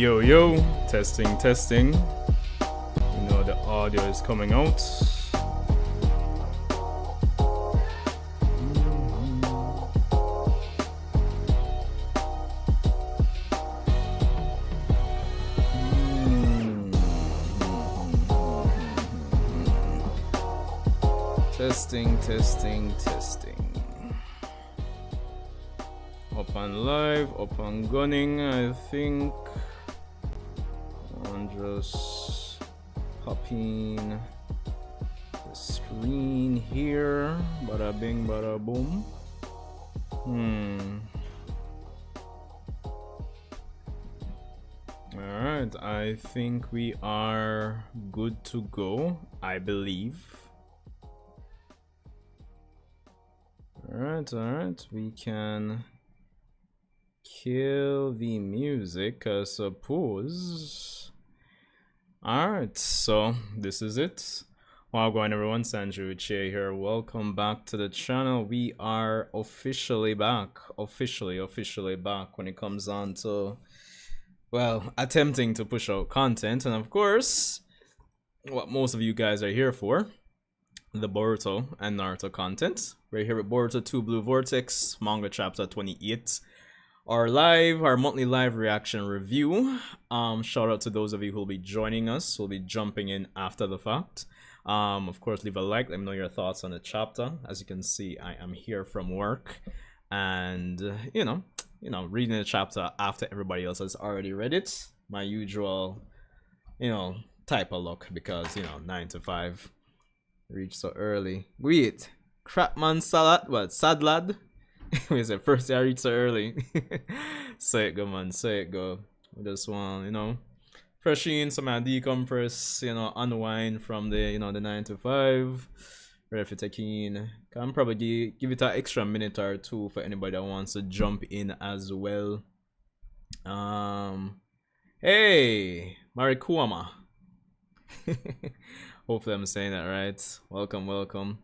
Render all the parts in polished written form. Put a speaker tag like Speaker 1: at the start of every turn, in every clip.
Speaker 1: Yo, yo, testing, testing. You know the audio is coming out. Testing, testing, testing. Up and live, up and gunning, I think. And just popping the screen here. Bada bing, bada boom. Alright, I think we are good to go, I believe. Alright, we can kill the music, I suppose. Alright, so this is it. Well, going everyone, Shinju here. Welcome back to the channel. We are officially back. Officially back when it comes on to, well, attempting to push out content. And of course, what most of you guys are here for, the Boruto and Naruto content. We're here with Boruto 2 Blue Vortex, manga chapter 28. Our monthly live reaction review. Shout out to those of you who will be joining us, who will be jumping in after the fact. Of course, leave a like, let me know your thoughts on the chapter. As you can see, I am here from work, and you know, reading the chapter after everybody else has already read it. My usual, type of luck, because 9 to 5. Reach so early. Wait, crapman salad? What? Sad lad? We said first I reach so early. Say it go, man. Say it go. We just want, fresh in some decompress, unwind from the, the 9 to 5. Ready for taking. Can probably give it an extra minute or two for anybody that wants to jump in as well. Hey, Marikuama. Hopefully I'm saying that right. Welcome.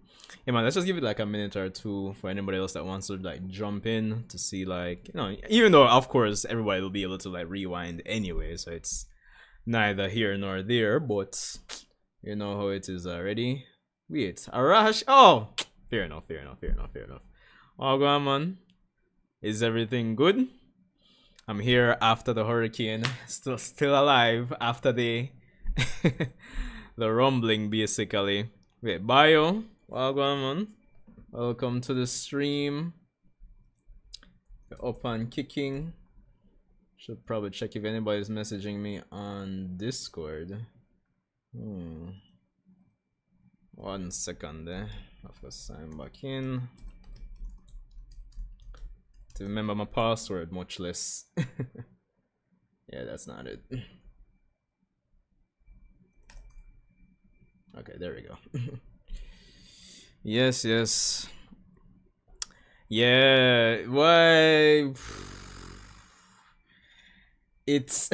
Speaker 1: Hey man, let's just give it like a minute or two for anybody else that wants to like jump in to see, like, even though of course everybody will be able to like rewind anyway, so it's neither here nor there, but you know how it is already. Wait, Arash. Oh, fair enough. Oh, go on, man. Is everything good? I'm here after the hurricane, still alive after the the rumbling, basically. Wait, Bio, welcome, man. Welcome to the stream. Up and kicking. Should probably check if anybody's messaging me on Discord. 1 second there. Have to sign back in. To remember my password, much less. Yeah, that's not it. Okay, there we go. Yes. Yeah, why? It's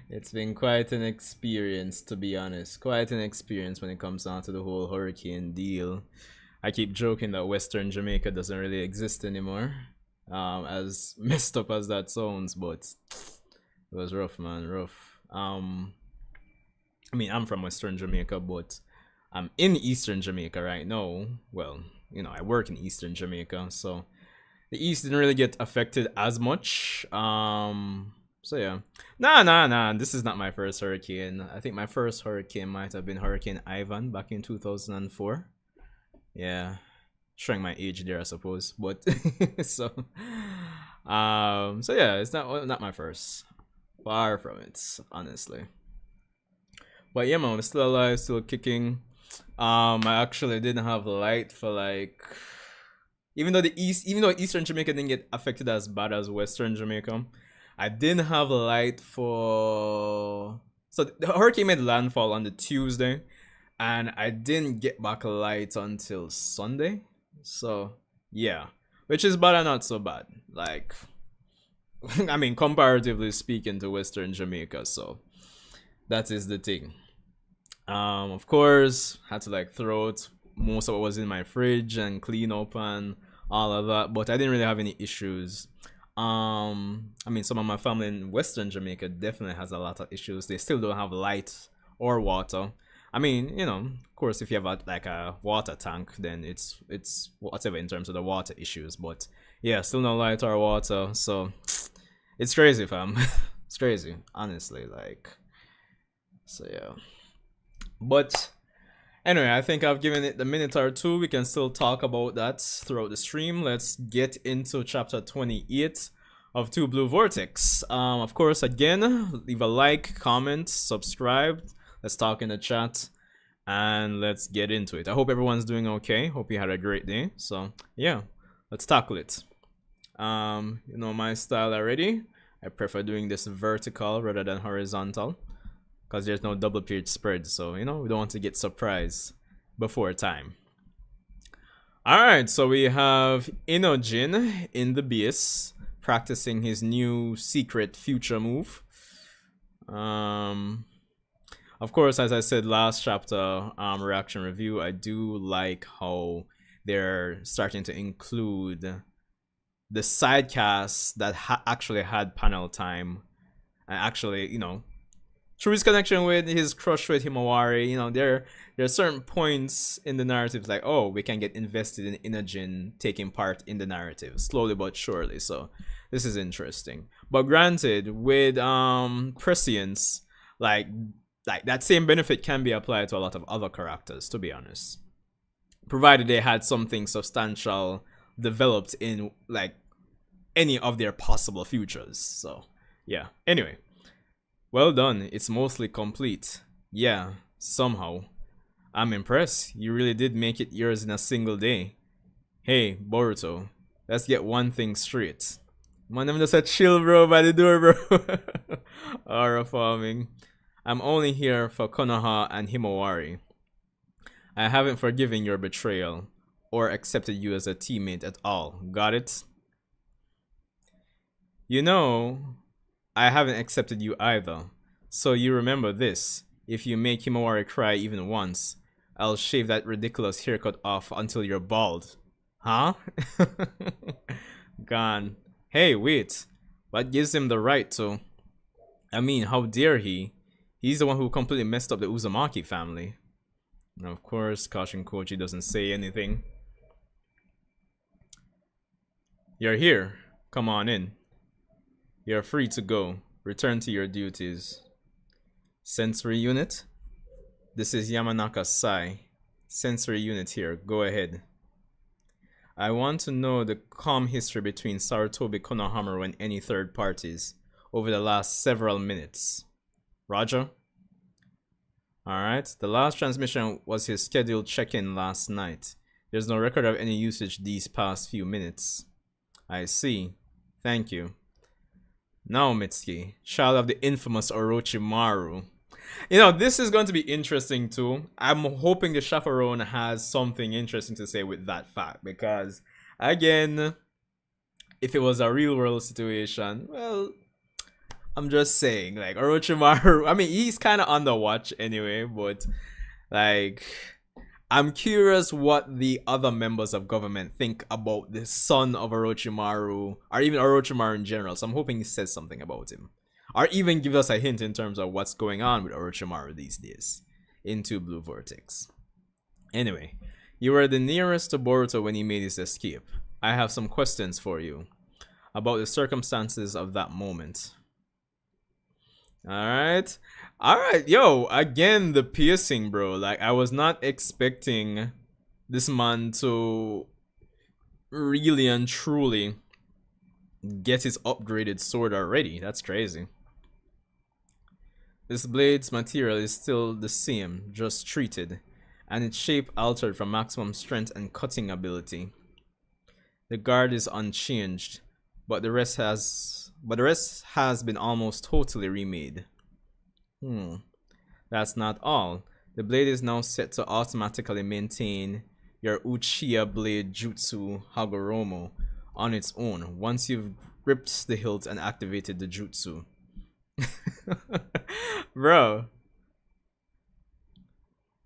Speaker 1: it's been quite an experience, to be honest. Quite an experience when it comes down to the whole hurricane deal. I keep joking that Western Jamaica doesn't really exist anymore. As messed up as that sounds, but it was rough, man, rough. I mean, I'm from Western Jamaica, but I'm in Eastern Jamaica right now. Well, I work in Eastern Jamaica, so the East didn't really get affected as much. So yeah. Nah. This is not my first hurricane. I think my first hurricane might have been Hurricane Ivan back in 2004. Yeah. Showing my age there, I suppose. But so yeah, it's not my first. Far from it, honestly. But yeah, man, I'm still alive, still kicking. I actually didn't have light for like, even though Eastern Jamaica didn't get affected as bad as Western Jamaica, I didn't have light for. So the hurricane made landfall on the Tuesday, and I didn't get back light until Sunday. So yeah, which is bad and not so bad. Like, I mean, comparatively speaking to Western Jamaica, so that is the thing. Of course, had to like throw out most of what was in my fridge and clean up and all of that, but I didn't really have any issues I mean, some of my family in Western Jamaica definitely has a lot of issues. They still don't have light or water. I mean, you know, of course, if you have like a water tank, then it's whatever in terms of the water issues. But yeah, still no light or water, so it's crazy, fam. It's crazy, honestly. Like, so yeah. But anyway, I think I've given it a minute or two. We can still talk about that throughout the stream. Let's get into chapter 28 of Two Blue Vortex. Of course, again, leave a like, comment, subscribe. Let's talk in the chat, and let's get into it. I hope everyone's doing okay. Hope you had a great day. So yeah, let's tackle it. You know my style already. I prefer doing this vertical rather than horizontal, because there's no double page spread, so you know we don't want to get surprised before time. Alright, so we have Inojin in the base practicing his new secret future move. Of course, as I said last chapter reaction review, I do like how they're starting to include the side casts that actually had panel time, and actually, you know, through his connection with his crush with Himawari, you know, there are certain points in the narrative like, oh, we can get invested in Inojin taking part in the narrative slowly but surely. So this is interesting. But granted, with prescience, like that same benefit can be applied to a lot of other characters, to be honest, provided they had something substantial developed in like any of their possible futures. So yeah, anyway, well done. It's mostly complete. Yeah, somehow. I'm impressed. You really did make it yours in a single day. Hey, Boruto, let's get one thing straight. Man, I'm just a chill bro by the door, bro. Aura farming. I'm only here for Konoha and Himawari. I haven't forgiven your betrayal or accepted you as a teammate at all. Got it? You know, I haven't accepted you either. So you remember this. If you make Himawari cry even once, I'll shave that ridiculous haircut off until you're bald. Huh? Gone. Hey, wait. What gives him the right to... I mean, how dare he? He's the one who completely messed up the Uzumaki family. And of course, Kashin Kochi doesn't say anything. You're here. Come on in. You're free to go. Return to your duties. Sensory unit? This is Yamanaka Sai. Sensory unit here. Go ahead. I want to know the calm history between Sarutobi Konohamaru and any third parties over the last several minutes. Roger? Alright, the last transmission was his scheduled check-in last night. There's no record of any usage these past few minutes. I see. Thank you. Now, Mitsuki, child of the infamous Orochimaru. You know, this is going to be interesting too. I'm hoping the chaperone has something interesting to say with that fact, because, again, if it was a real world situation, well, I'm just saying, like, Orochimaru, I mean, he's kind of on the watch anyway, but, like, I'm curious what the other members of government think about the son of Orochimaru, or even Orochimaru in general. So I'm hoping he says something about him, or even give us a hint in terms of what's going on with Orochimaru these days into Blue Vortex. Anyway, you were the nearest to Boruto when he made his escape. I have some questions for you about the circumstances of that moment. Alright. Alright, yo, again, the piercing, bro. Like, I was not expecting this man to really and truly get his upgraded sword already. That's crazy. This blade's material is still the same, just treated, and its shape altered for maximum strength and cutting ability. The guard is unchanged, but the rest has been almost totally remade. That's not all. The blade is now set to automatically maintain your Uchiha blade jutsu Hagoromo on its own once you've gripped the hilt and activated the jutsu. Bro,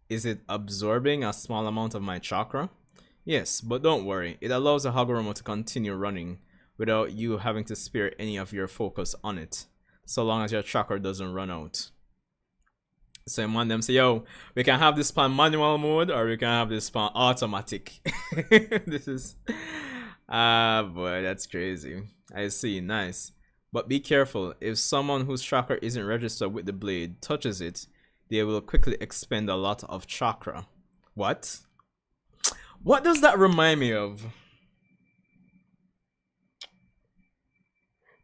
Speaker 1: is it absorbing a small amount of my chakra? Yes, but don't worry, it allows the Hagoromo to continue running without you having to spare any of your focus on it, so long as your chakra doesn't run out. So one them say, yo, we can have this on manual mode or we can have this on automatic. This is boy, that's crazy. I see, nice. But be careful, if someone whose chakra isn't registered with the blade touches it, they will quickly expend a lot of chakra. What? What does that remind me of?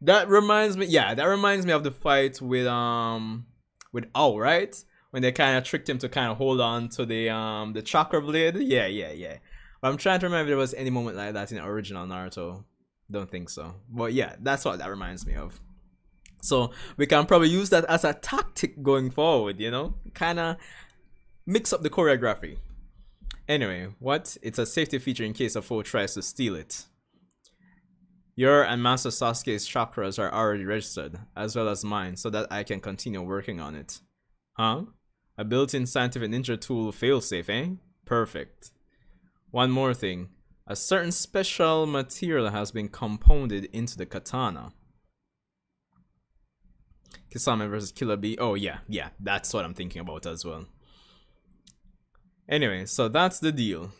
Speaker 1: That reminds me, yeah, that reminds me of the fight with Owl, right? When they kind of tricked him to kind of hold on to the chakra blade. Yeah. But I'm trying to remember if there was any moment like that in the original Naruto. Don't think so. But yeah, that's what that reminds me of. So we can probably use that as a tactic going forward, you know? Kind of mix up the choreography. Anyway, what? It's a safety feature in case a foe tries to steal it. Your and Master Sasuke's chakras are already registered, as well as mine, so that I can continue working on it. Huh? A built-in scientific ninja tool failsafe, eh? Perfect. One more thing. A certain special material has been compounded into the katana. Kisame versus Killer Bee. Oh yeah, that's what I'm thinking about as well. Anyway, so that's the deal.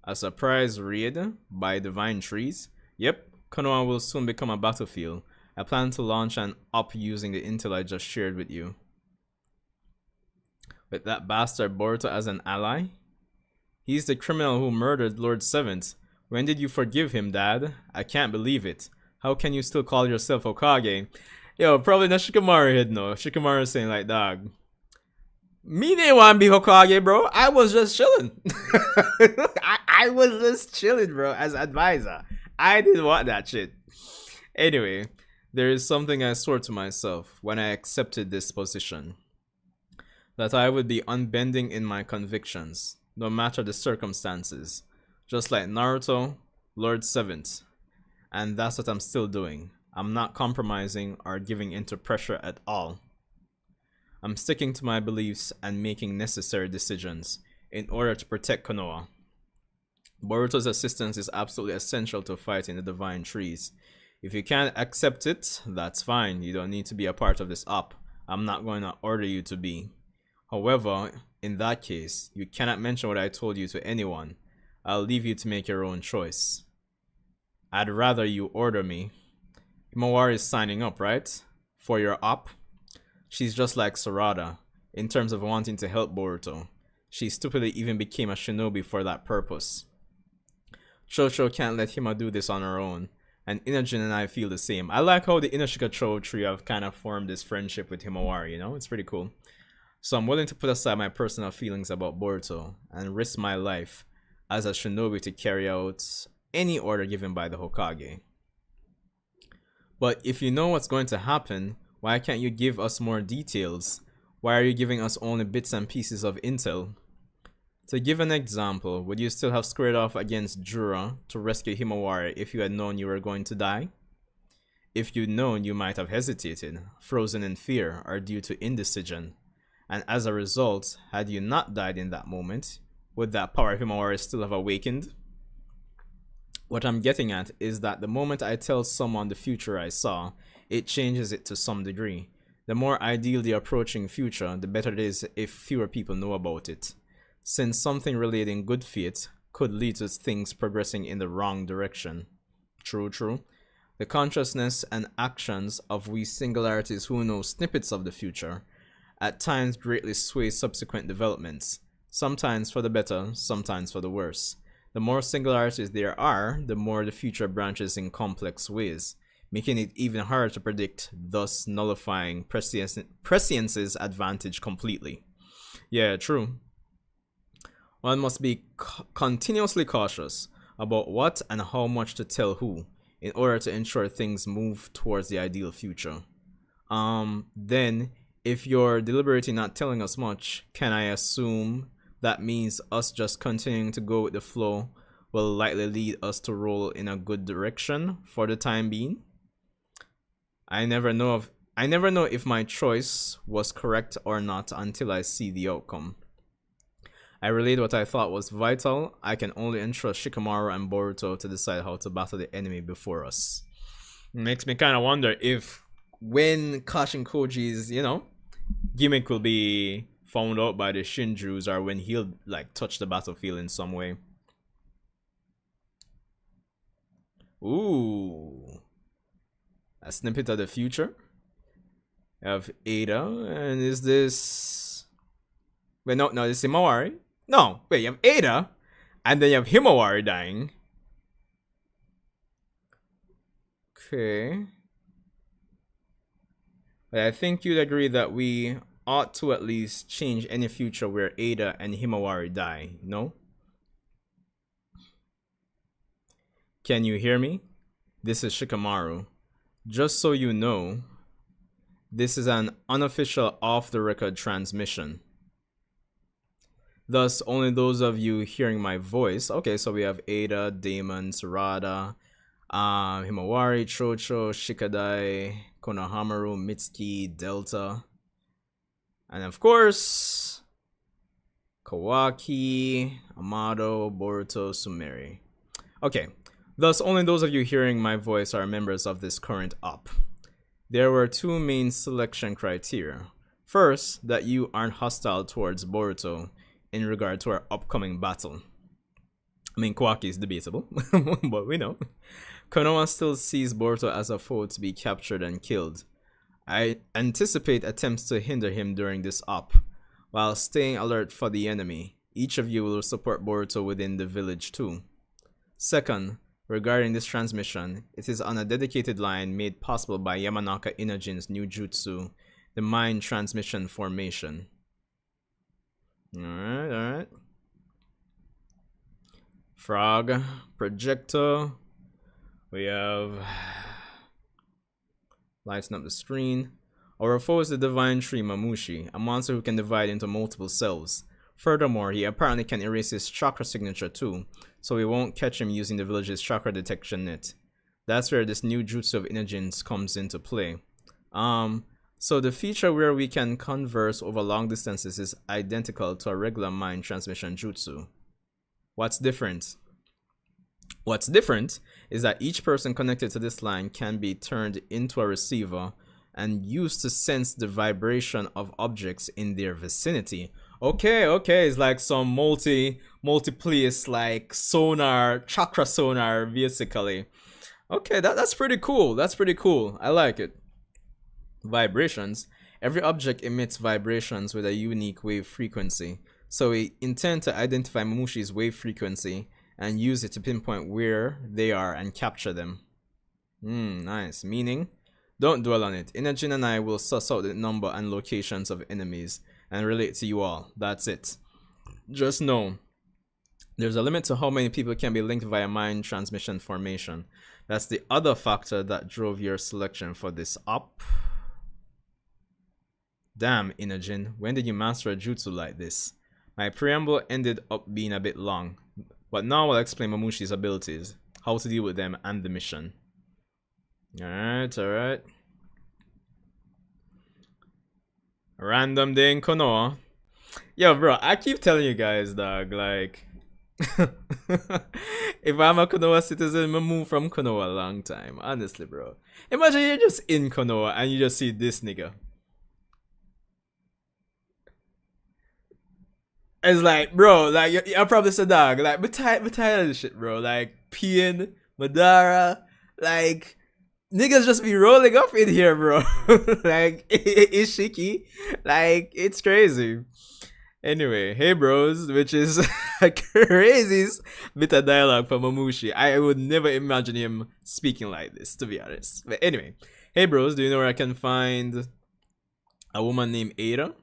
Speaker 1: A surprise raid by Divine Trees. Yep, Konoha will soon become a battlefield. I plan to launch an op using the intel I just shared with you. With that bastard Boruto as an ally? He's the criminal who murdered Lord Seventh. When did you forgive him, Dad? I can't believe it. How can you still call yourself Hokage? Yo, probably not Shikamaru head no. Shikamaru saying like, dog, me didn't want to be Hokage, bro. I was just chilling. I was just chilling, bro, as advisor. I didn't want that shit. Anyway, there is something I swore to myself when I accepted this position. That I would be unbending in my convictions, no matter the circumstances. Just like Naruto, Lord Seventh. And that's what I'm still doing. I'm not compromising or giving into pressure at all. I'm sticking to my beliefs and making necessary decisions in order to protect Konoha. Boruto's assistance is absolutely essential to fighting the Divine Trees. If you can't accept it, that's fine. You don't need to be a part of this op. I'm not going to order you to be. However, in that case, you cannot mention what I told you to anyone. I'll leave you to make your own choice. I'd rather you order me. Himawari is signing up, right? For your op? She's just like Sarada, in terms of wanting to help Boruto. She stupidly even became a shinobi for that purpose. Chocho can't let Hima do this on her own, and Inajin and I feel the same. I like how the Inoshika Cho tree have kind of formed this friendship with Himawari, you know? It's pretty cool. So I'm willing to put aside my personal feelings about Boruto and risk my life as a shinobi to carry out any order given by the Hokage. But if you know what's going to happen, why can't you give us more details? Why are you giving us only bits and pieces of intel? To give an example, would you still have squared off against Jura to rescue Himawari if you had known you were going to die? If you'd known, you might have hesitated, frozen in fear or due to indecision. And as a result, had you not died in that moment, would that power of Himawari still have awakened? What I'm getting at is that the moment I tell someone the future I saw, it changes it to some degree. The more ideal the approaching future, the better it is if fewer people know about it. Since something relating good fate could lead to things progressing in the wrong direction. True. The consciousness and actions of we singularities who know snippets of the future at times greatly sway subsequent developments, sometimes for the better, sometimes for the worse. The more singularities there are, the more the future branches in complex ways, making it even harder to predict, thus nullifying prescience's advantage completely. Yeah, true. One must be continuously cautious about what and how much to tell who, in order to ensure things move towards the ideal future. Then, if you're deliberately not telling us much, can I assume that means us just continuing to go with the flow will likely lead us to roll in a good direction for the time being? I never know if my choice was correct or not until I see the outcome. I relayed what I thought was vital. I can only entrust Shikamaru and Boruto to decide how to battle the enemy before us. Makes me kind of wonder if when Kashin Koji's, gimmick will be found out by the Shinjus, or when he'll like touch the battlefield in some way. Ooh, a snippet of the future of Ada, and is this? Wait, no, this is Himawari. No, wait, you have Ada, and then you have Himawari dying. Okay. But I think you'd agree that we ought to at least change any future where Ada and Himawari die, no? Can you hear me? This is Shikamaru. Just so you know, this is an unofficial off-the-record transmission. Thus, only those of you hearing my voice. Okay, so we have Ada, Damon, Sarada, Himawari, Chocho, Shikadai, Konohamaru, Mitsuki, Delta, and of course, Kawaki, Amado, Boruto, Sumeri. Okay, thus only those of you hearing my voice are members of this current op. There were two main selection criteria. First, that you aren't hostile towards Boruto in regard to our upcoming battle. I mean, Kawaki is debatable, but we know. Konoha still sees Boruto as a foe to be captured and killed. I anticipate attempts to hinder him during this op. While staying alert for the enemy, each of you will support Boruto within the village too. Second, regarding this transmission, it is on a dedicated line made possible by Yamanaka Inajin's new jutsu, the Mind Transmission Formation. Alright. Frog, Projector. We have lighten up the screen. Our foe is the Divine Tree Mamushi, a monster who can divide into multiple selves. Furthermore, he apparently can erase his chakra signature too, so we won't catch him using the village's chakra detection net. That's where this new jutsu of Inajin's comes into play. So the feature where we can converse over long distances is identical to a regular mind transmission jutsu. What's different? What's different is that each person connected to this line can be turned into a receiver and used to sense the vibration of objects in their vicinity. Okay, it's like some multi-place like sonar, chakra sonar basically. Okay, that's pretty cool. That's pretty cool. I like it. Vibrations. Every object emits vibrations with a unique wave frequency. So we intend to identify Mamushi's wave frequency and use it to pinpoint where they are and capture them. Nice. Meaning, don't dwell on it. Inajin and I will suss out the number and locations of enemies and relate to you all. That's it. Just know, there's a limit to how many people can be linked via mind transmission formation. That's the other factor that drove your selection for this op. Damn, Inajin, when did you master a jutsu like this? My preamble ended up being a bit long, but now I'll explain Mamushi's abilities, how to deal with them, and the mission. Alright. Random day in Konoha. Yo, bro, I keep telling you guys, dog, like, if I'm a Konoha citizen, I moved from Konoha a long time, honestly, bro. Imagine you're just in Konoha and you just see this nigga. It's like, bro, like, you're probably a dog. Like, I'm tired of this shit, bro. Like, Pien, Madara, like, niggas just be rolling up in here, bro. Like, Ishiki. Like, it's crazy. Anyway, hey, bros, which is a crazy bit of dialogue for Mamushi. I would never imagine him speaking like this, to be honest. But anyway, hey, bros, do you know where I can find a woman named Ada?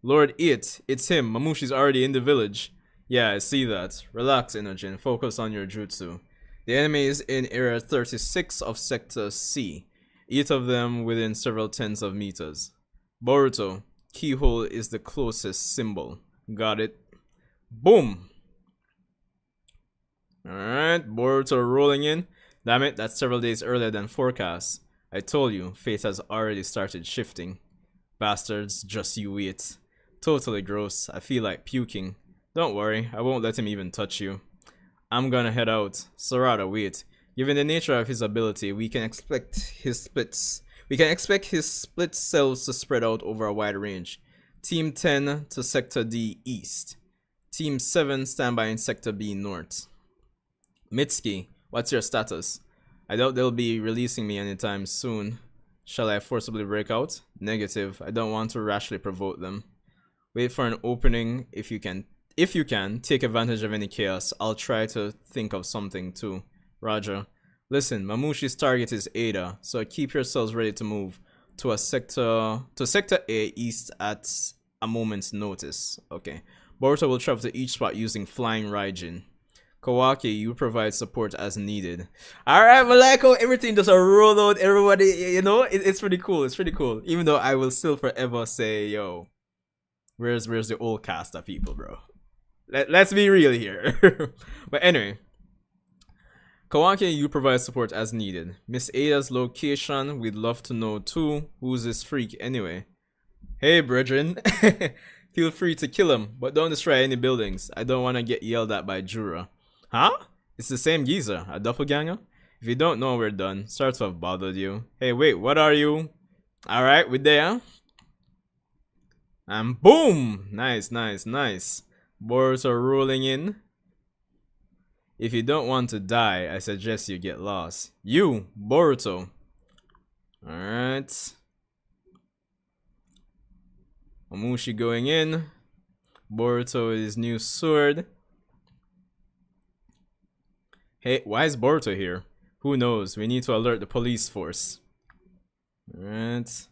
Speaker 1: Lord it's him. Mamushi's already in the village. Yeah, I see that. Relax, Inajin. Focus on your jutsu. The enemy is in area 36 of Sector C. Each of them within several tens of meters. Boruto, keyhole is the closest symbol. Got it? Boom! Alright, Boruto rolling in. Damn it, that's several days earlier than forecast. I told you, fate has already started shifting. Bastards, just you wait. Totally gross. I feel like puking. Don't worry, I won't let him even touch you. I'm gonna head out. Sarada, wait. Given the nature of his ability, we can expect his splits. We can expect his split cells to spread out over a wide range. Team 10 to Sector D East. Team 7 stand by in Sector B North. Mitsuki, what's your status? I doubt they'll be releasing me anytime soon. Shall I forcibly break out? Negative. I don't want to rashly provoke them. Wait for an opening if you can. If you can, take advantage of any chaos. I'll try to think of something too. Roger. Listen, Mamushi's target is Ada, so keep yourselves ready to move to Sector A East at a moment's notice. Okay. Boruto will travel to each spot using Flying Raijin. Kawaki, you provide support as needed. Alright, but like how everything just roll out, everybody, you know, it's pretty cool. It's pretty cool. Even though I will still forever say, yo, where's the old cast of people, bro? Let's be real here. But anyway. Kawaki, you provide support as needed. Miss Ada's location, we'd love to know too. Who's this freak anyway? Hey, brethren. Feel free to kill him, but don't destroy any buildings. I don't want to get yelled at by Jura. Huh? It's the same geezer, a doppelganger? If you don't know we're done, sorry to have bothered you. Hey, wait, what are you? Alright, we're there. And boom! Nice, nice, nice. Boruto rolling in. If you don't want to die, I suggest you get lost. You, Boruto. Alright. Mamushi going in. Boruto with his new sword. Hey, why is Boruto here? Who knows? We need to alert the police force. Alright.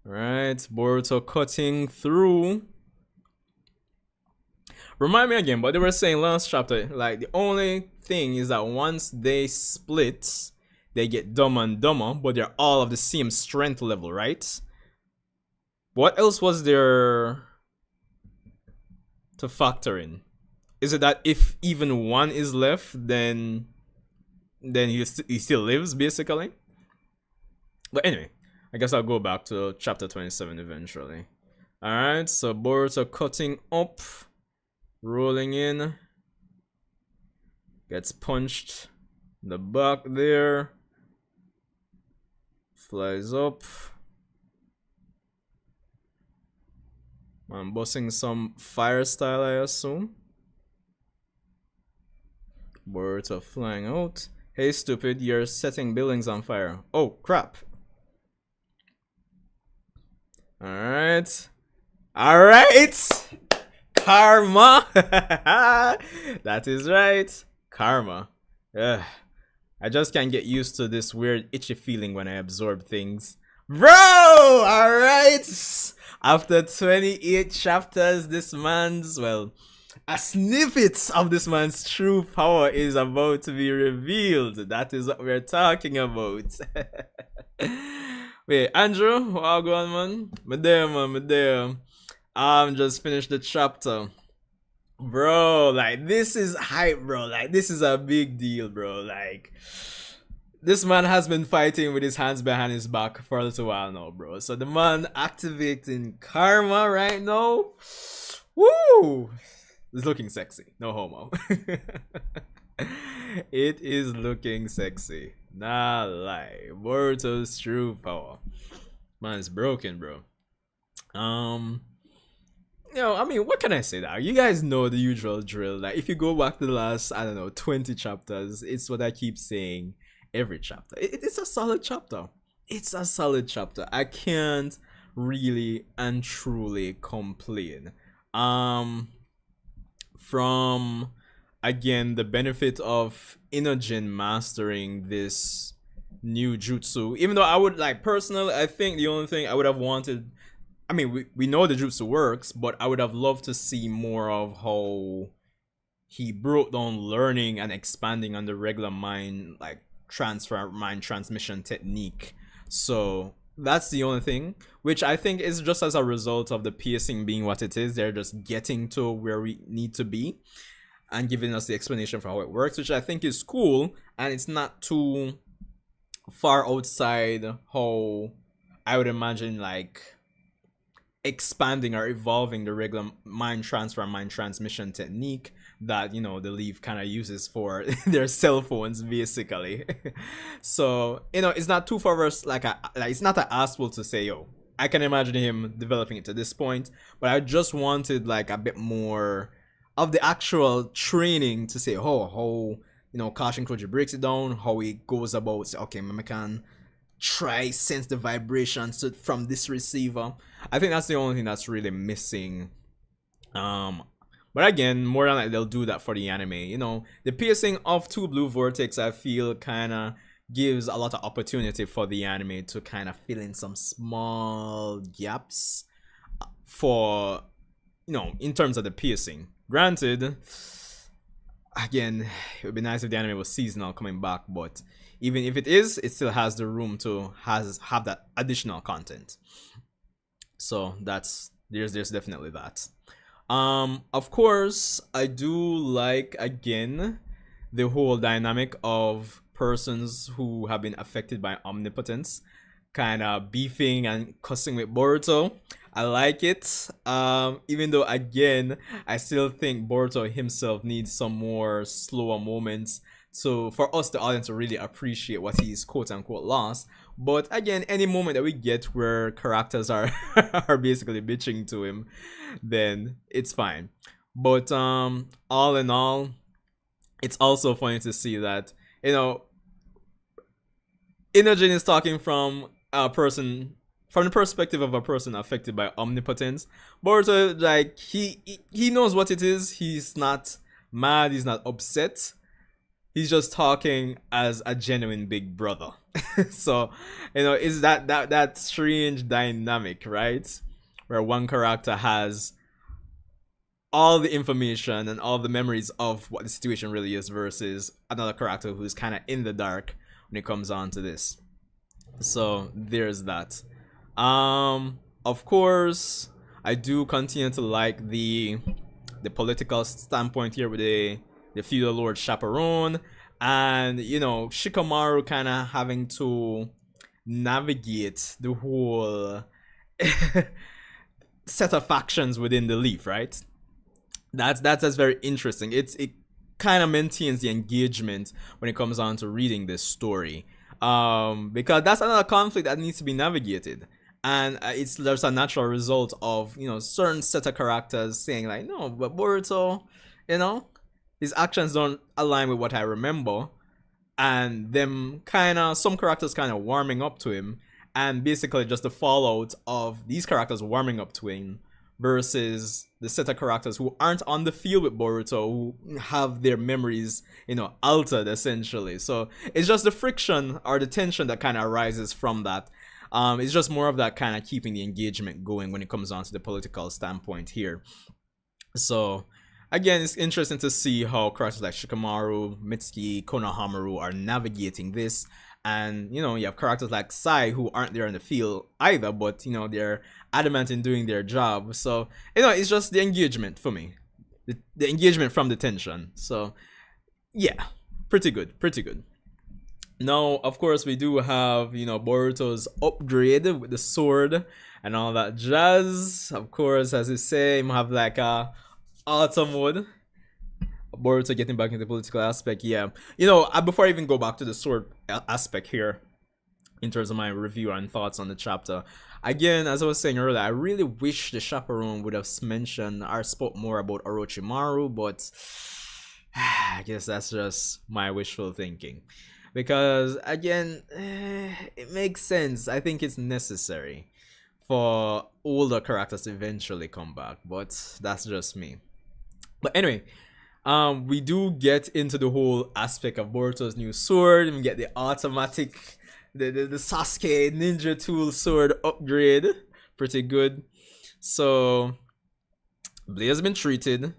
Speaker 1: Alright, Boruto cutting through. Remind me again, but they were saying last chapter, like the only thing is that once they split, they get dumber and dumber, but they're all of the same strength level, right? What else was there to factor in? Is it that if even one is left, then he still lives, basically? But anyway, I guess I'll go back to chapter 27 eventually. Alright, so Boruto cutting up. Rolling in. Gets punched in the back there. Flies up. I'm bossing some fire style, I assume. Boruto flying out. Hey stupid, you're setting buildings on fire. Oh crap. Alright. Alright! Karma! That is right. Karma. Ugh. I just can't get used to this weird itchy feeling when I absorb things. Bro! Alright! After 28 chapters, this man's, well, a snippet of this man's true power is about to be revealed. That is what we're talking about. Wait, Andrew? What going on, man? Me there, man, me there. Just finished the chapter. Bro, like, this is hype, bro. Like, this is a big deal, bro. Like, this man has been fighting with his hands behind his back for a little while now, bro. So the man activating karma right now. Woo! It's looking sexy. No homo. It is looking sexy. Nah lie. Boruto's true power. Man, it's broken, bro. You know, I mean, what can I say now? You guys know the usual drill. Like, if you go back to the last, I don't know, 20 chapters, it's what I keep saying every chapter. It's a solid chapter. It's a solid chapter. I can't really and truly complain. From, again, the benefit of Inojin mastering this new jutsu, even though I would, like, personally, I think the only thing I would have wanted, I mean, we know the jutsu works, but I would have loved to see more of how he broke down learning and expanding on the regular mind, like, mind transmission technique. So that's the only thing, which I think is just as a result of the pacing being what it is. They're just getting to where we need to be and giving us the explanation for how it works, which I think is cool, and it's not too far outside how I would imagine, like, expanding or evolving the regular mind transfer and mind transmission technique that the Leaf kind of uses for their cell phones basically. So it's not too far us like it's not an askful to say, yo, I can imagine him developing it to this point, but I just wanted like a bit more of the actual training to say, oh, how Kashin Koji breaks it down, how he goes about, okay, I can try sense the vibrations from this receiver. I think that's the only thing that's really missing. But again, more than like they'll do that for the anime. The piercing of two blue vortex, I feel, kind of gives a lot of opportunity for the anime to kind of fill in some small gaps for in terms of the piercing. Granted, again, it would be nice if the anime was seasonal coming back, but even if it is, it still has the room to have that additional content. So there's definitely that. Of course, I do like, again, the whole dynamic of persons who have been affected by omnipotence kind of beefing and cussing with Boruto. I like it, even though, again, I still think Boruto himself needs some more slower moments so for us, the audience, to really appreciate what he's quote-unquote lost. But again, any moment that we get where characters are are basically bitching to him, then it's fine. But all in all, it's also funny to see that Inogen is talking from a person, from the perspective of a person affected by omnipotence. Boruto, like, he knows what it is. He's not mad, he's not upset. He's just talking as a genuine big brother. So, is that strange dynamic, right? Where one character has all the information and all the memories of what the situation really is versus another character who's kind of in the dark when it comes on to this. So there's that. Of course, I do continue to like the political standpoint here with the feudal lord chaperone, and Shikamaru kind of having to navigate the whole set of factions within the Leaf, right? That's very interesting. It kind of maintains the engagement when it comes on to reading this story, because that's another conflict that needs to be navigated, and there's a natural result of certain set of characters saying like, no, but Boruto, his actions don't align with what I remember, and some characters kind of warming up to him, and basically just the fallout of these characters warming up to him versus the set of characters who aren't on the field with Boruto, who have their memories, altered essentially. So it's just the friction or the tension that kind of arises from that. It's just more of that kind of keeping the engagement going when it comes on to the political standpoint here. So again, it's interesting to see how characters like Shikamaru, Mitsuki, Konohamaru are navigating this. And, you have characters like Sai who aren't there in the field either, but, they're adamant in doing their job. So, it's just the engagement for me. The engagement from the tension. So, yeah, pretty good. Now, of course, we do have, Boruto's upgrade with the sword and all that jazz. Of course, as you say, you have like a auto mode. Boruto getting back into the political aspect, yeah. Before I even go back to the sword aspect here, in terms of my review and thoughts on the chapter, again, as I was saying earlier, I really wish the chaperone would have mentioned or spoke more about Orochimaru, but I guess that's just my wishful thinking. Because, again, it makes sense. I think it's necessary for older characters to eventually come back, but that's just me. But anyway, we do get into the whole aspect of Boruto's new sword. We get the automatic, the Sasuke ninja tool sword upgrade. Pretty good. So, Blade has been treated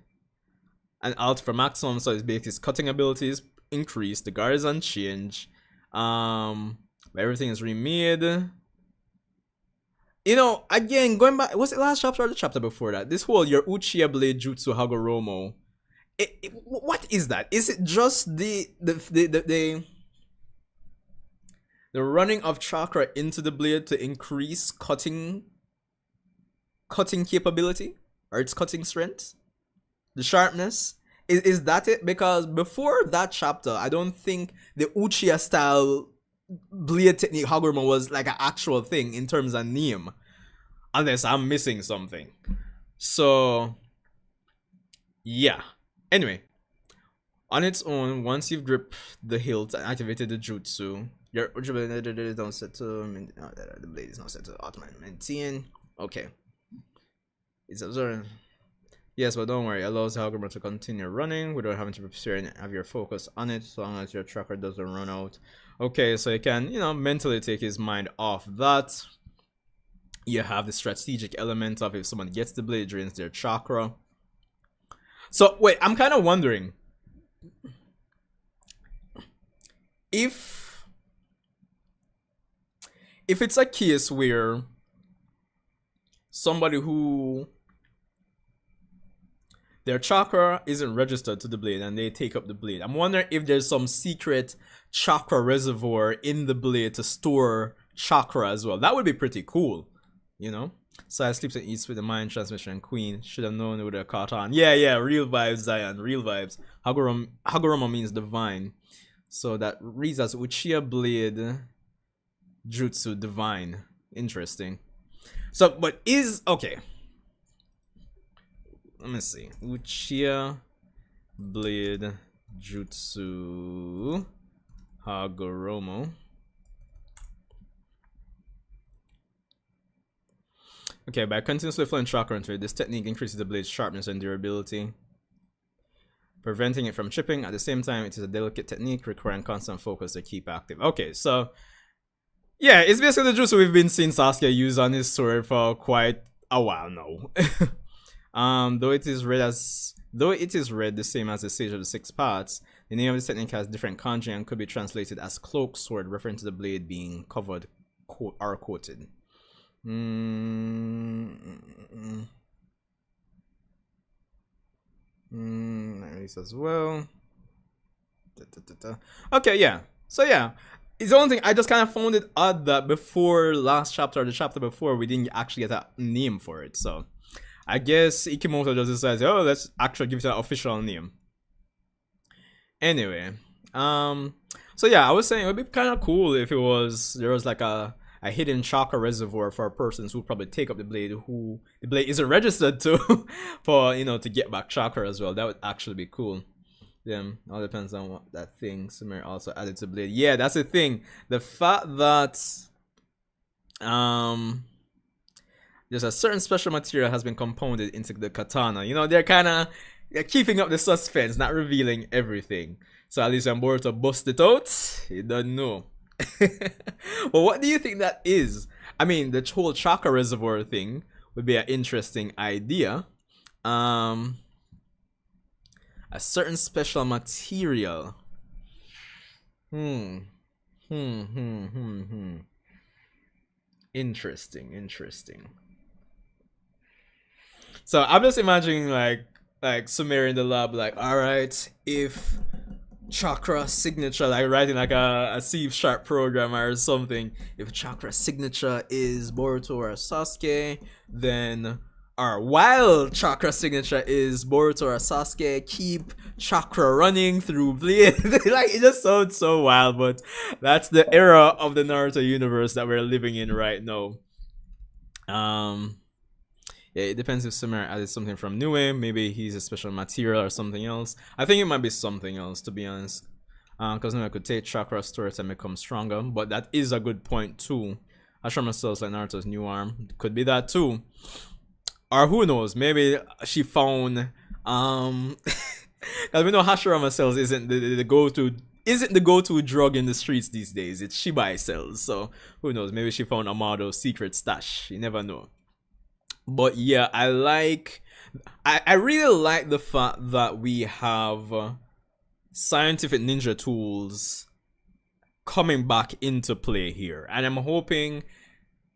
Speaker 1: and out for maximum, so his cutting abilities increased. The guard is unchanged. Everything is remade. Again, going back, was it last chapter or the chapter before that? This whole your Uchiha Blade Jutsu Hagoromo. What is that? Is it just the running of chakra into the blade to increase cutting
Speaker 2: cutting capability or its cutting strength, the sharpness. Is that it? Because before that chapter, I don't think the Uchiha style blade technique Haguruma was like an actual thing in terms of name, unless I'm missing something. So yeah. Anyway, on its own, once you've gripped the hilt and activated the jutsu, your blade is not set to the blade is not set to automatically maintain. Okay. It's observing. Yes, but don't worry, it allows the Haguruma to continue running without having to prepare and have your focus on it, so long as your tracker doesn't run out. Okay, so you can, mentally take his mind off that. You have the strategic element of if someone gets the blade, drains their chakra. So, wait, I'm kind of wondering. If it's a case where somebody who their chakra isn't registered to the blade and they take up the blade, I'm wondering if there's some secret chakra reservoir in the blade to store chakra as well. That would be pretty cool, So I sleeps and eats with the mind transmission queen. Should have known it would have caught on. Yeah, real vibes, Zion, real vibes. Haguruma means divine. So that reads as Uchiha blade jutsu divine. Interesting. So, but okay. Let me see. Uchiha blade jutsu Haguruma. Okay, by continuously flowing chakra into it, this technique increases the blade's sharpness and durability, preventing it from chipping. At the same time, it is a delicate technique requiring constant focus to keep active. Okay, so yeah, it's basically the jutsu we've been seeing Sasuke use on his sword for quite a while now. Though it is read the same as the Sage of the Six Paths, the name of this technique has different kanji and could be translated as cloak sword, referring to the blade being covered or coated. Nice as well. Okay, yeah. So yeah, it's the only thing I just kind of found it odd that before last chapter or the chapter before we didn't actually get a name for it. So I guess Ikimoto just decides, oh, let's actually give it an official name. Anyway, so yeah, I was saying it would be kind of cool if there was like a hidden chakra reservoir for persons who probably take up the blade who the blade isn't registered to for to get back chakra as well. That would actually be cool. Yeah, all depends on what that thing Sumire also added to blade. Yeah, that's the thing. The fact that there's a certain special material has been compounded into the katana. They're keeping up the suspense, not revealing everything. So at least when Boruto bust it out, he doesn't know. But what do you think that is? I mean, the whole chakra reservoir thing would be an interesting idea. A certain special material. Interesting. So I'm just imagining like Sumire in the lab, like, alright, if chakra signature, like writing like a C sharp programmer or something, if chakra signature is Boruto or Sasuke, then while chakra signature is Boruto or Sasuke, keep chakra running through blade. Like, it just sounds so wild, but that's the era of the Naruto universe that we're living in right now. Yeah, it depends if Sumire added something from Nue. Maybe he's a special material or something else. I think it might be something else, to be honest. Because Nue could take chakra, store it, and become stronger. But that is a good point too. Hashirama cells like Naruto's new arm. Could be that too. Or who knows? Maybe she found because we know Hashirama cells isn't the go-to drug in the streets these days. It's Shibai cells. So who knows? Maybe she found Amado's secret stash. You never know. But yeah, I really like the fact that we have scientific ninja tools coming back into play here, and I'm hoping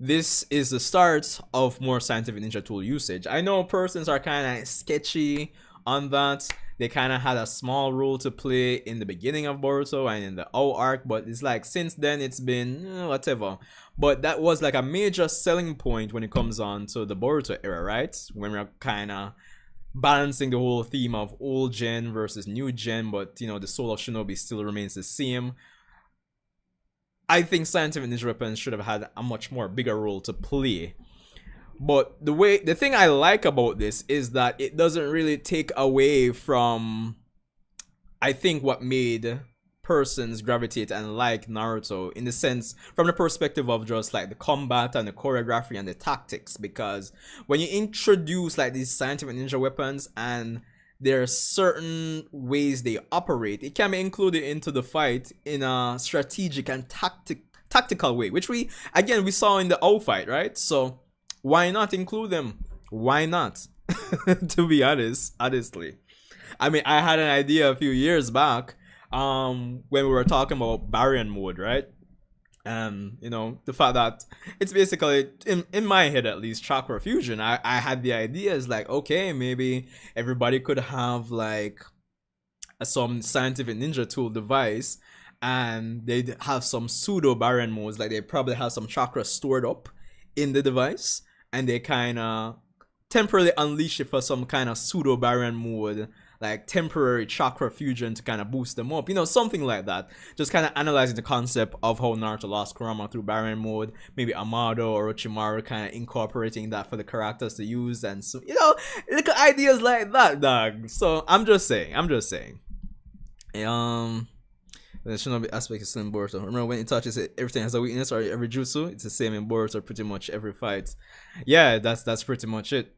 Speaker 2: this is the start of more scientific ninja tool usage. I know persons are kind of sketchy on that. they kind of had a small role to play in the beginning of Boruto and in the O arc, but it's like since then it's been whatever. But that was like a major selling point when it comes on to the Boruto era, right? When we're kind of balancing the whole theme of old gen versus new gen, but you know, the soul of Shinobi still remains the same. I think scientific ninja weapons should have had a much more bigger role to play. But the thing I like about this is that it doesn't really take away from, I think, what made persons gravitate and like Naruto, in the sense from the perspective of just like the combat and the choreography and the tactics. Because when you introduce like these scientific ninja weapons and there are certain ways they operate, it can be included into the fight in a strategic and tactical way, which we saw in the O fight, right? So why not include them? Why not? To be honest, honestly, I mean, I had an idea a few years back when we were talking about Baryon mode, right? And you know, the fact that it's basically in my head, at least, chakra fusion. I had the idea is like, okay, maybe everybody could have like some scientific ninja tool device, and they'd have some pseudo Baryon modes, like they probably have some chakra stored up in the device, and they kind of temporarily unleash it for some kind of pseudo Baryon mode, like temporary chakra fusion to kind of boost them up, you know, something like that. Just kind of analyzing the concept of how Naruto lost Kurama through Baryon mode, maybe Amado or Orochimaru kind of incorporating that for the characters to use, and so, you know, little ideas like that, dog. So I'm just saying. The Shinobi aspect is still in Boruto. Remember when it touches it, everything has a weakness, or every jutsu? It's the same in Boruto, pretty much every fight. Yeah, that's pretty much it.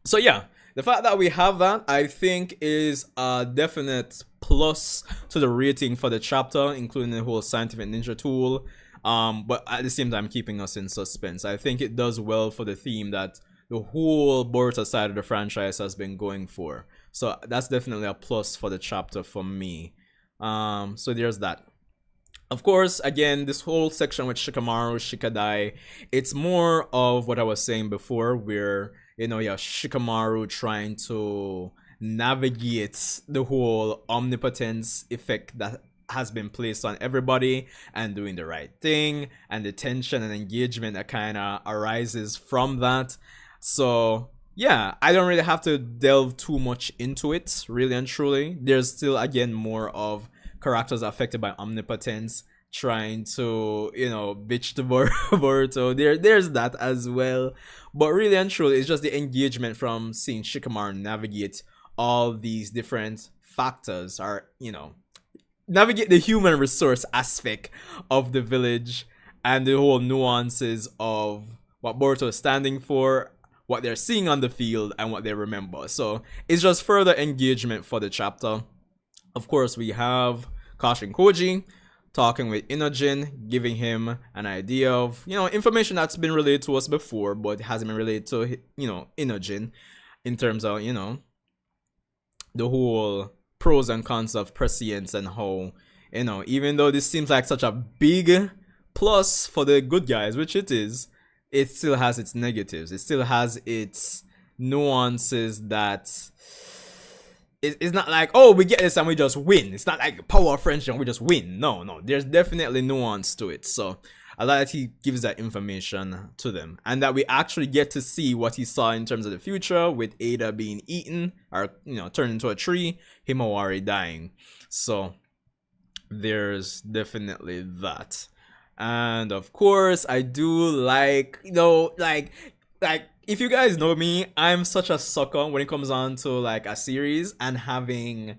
Speaker 2: So yeah, the fact that we have that, I think, is a definite plus to the rating for the chapter, including the whole scientific ninja tool. But at the same time, keeping us in suspense. I think it does well for the theme that the whole Boruto side of the franchise has been going for. So that's definitely a plus for the chapter for me. So there's that. Of course, again, this whole section with Shikamaru, Shikadai, it's more of what I was saying before, where, you know, yeah, Shikamaru trying to navigate the whole omnipotence effect that has been placed on everybody, and doing the right thing, and the tension and engagement that kind of arises from that. So yeah, I don't really have to delve too much into it, really and truly. There's still, again, more of characters affected by omnipotence trying to, you know, bitch to Boruto. There's that as well. But really and truly, it's just the engagement from seeing Shikamaru navigate all these different factors, or, you know, navigate the human resource aspect of the village and the whole nuances of what Boruto is standing for, what they're seeing on the field, and what they remember. So it's just further engagement for the chapter. Of course, we have Kashin Koji talking with Inojin, giving him an idea of, you know, information that's been relayed to us before, but hasn't been relayed to, you know, Inojin, in terms of, you know, the whole pros and cons of prescience, and how, you know, even though this seems like such a big plus for the good guys, which it is, it still has its negatives. It still has its nuances that it's not like, oh, we get this and we just win. It's not like power of friendship and we just win. No. There's definitely nuance to it. So I like that he gives that information to them, and that we actually get to see what he saw in terms of the future, with Ada being eaten, or, you know, turned into a tree, Himawari dying. So there's definitely that. And of course, I do like, you know, like if you guys know me, I'm such a sucker when it comes on to like a series and having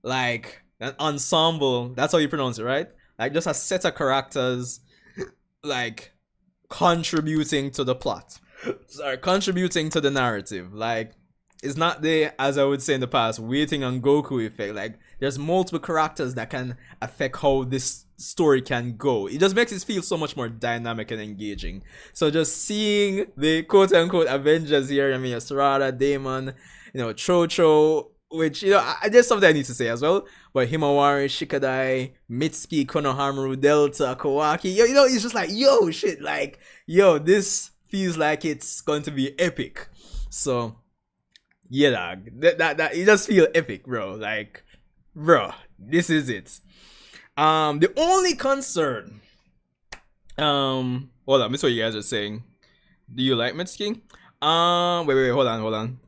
Speaker 2: like an ensemble. That's how you pronounce it, right? Like just a set of characters like contributing to the plot. Sorry, contributing to the narrative. Like, it's not the, as I would say in the past, waiting on Goku effect. Like, there's multiple characters that can affect how this story can go. It just makes it feel so much more dynamic and engaging. So just seeing the quote-unquote Avengers here, I mean, Sarada, Daemon, you know, Chocho, which, you know, there's something I need to say as well. But Himawari, Shikadai, Mitsuki, Konohamaru, Delta, Kawaki, you know, it's just like, yo, shit, like, yo, this feels like it's going to be epic. So Yeah, dog. That it just feel epic, bro. Like, bro, this is it. The only concern. Hold on. This is what you guys are saying. Do you like Mitsuki? Wait, hold on.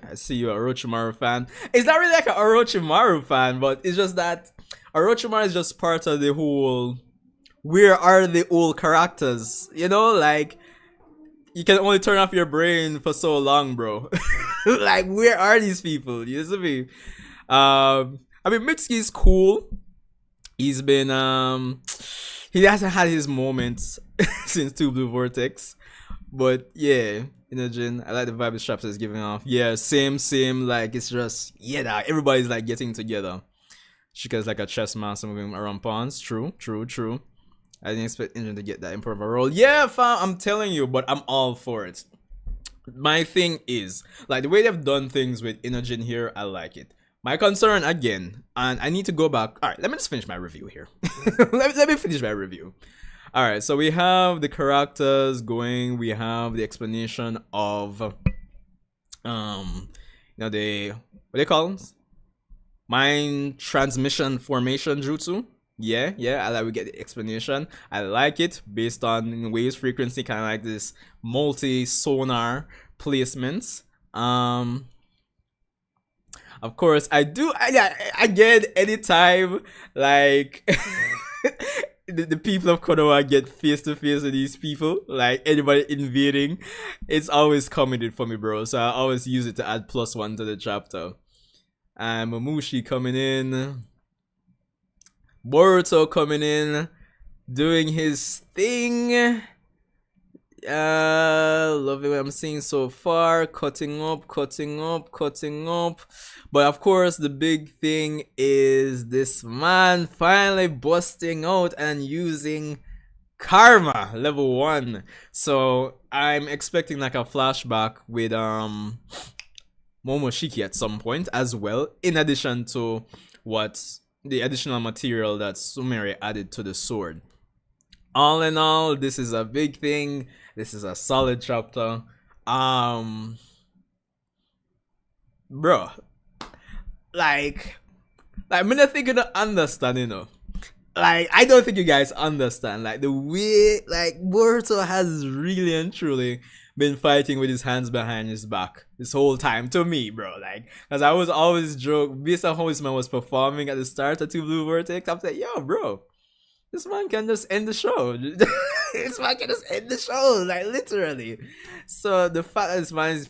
Speaker 2: I see you're a Orochimaru fan. It's not really like an Orochimaru fan, but it's just that Orochimaru is just part of the whole. Where are the old characters? You know, like you can only turn off your brain for so long, bro. Like, where are these people? You see me? I mean, Mitsuki's cool. He's been he hasn't had his moments since Two Blue Vortex, but yeah, Inojin, I like the vibe the Straps is giving off. Yeah, same. Like it's just everybody's like getting together. Shika's like a chess master moving around pawns. True. I didn't expect Injin to get that important role. Yeah, fam, I'm telling you, but I'm all for it. My thing is, like, the way they've done things with Inojin here, I like it. My concern, again, and I need to go back. Alright, let me just finish my review here. let me finish my review. Alright, so we have the characters going, we have the explanation of, what they call them? Mind transmission formation jutsu. Yeah, I like we get the explanation. I like it based on waves frequency, kind of like this multi-sonar placements. Of course, I get anytime like the people of Konoha get face to face with these people, like anybody invading, it's always commented for me, bro. So I always use it to add +1 to the chapter. And Mamushi coming in. Boruto coming in, doing his thing. Loving what I'm seeing so far. Cutting up. But of course, the big thing is this man finally busting out and using Karma level 1. So I'm expecting like a flashback with Momoshiki at some point as well, in addition to what's the additional material that Sumire added to the sword. All in all, this is a big thing. This is a solid chapter. Bro, like I'm not thinking to understand, you know. Like, I don't think you guys understand, like, the way, like, Boruto has really and truly been fighting with his hands behind his back this whole time, to me, bro. Like, because I was always joke, based on how this man was performing at the start of Two Blue Vortex, I'm like, yo, bro, this man can just end the show. This man can just end the show, like, literally. So, the fact that this man is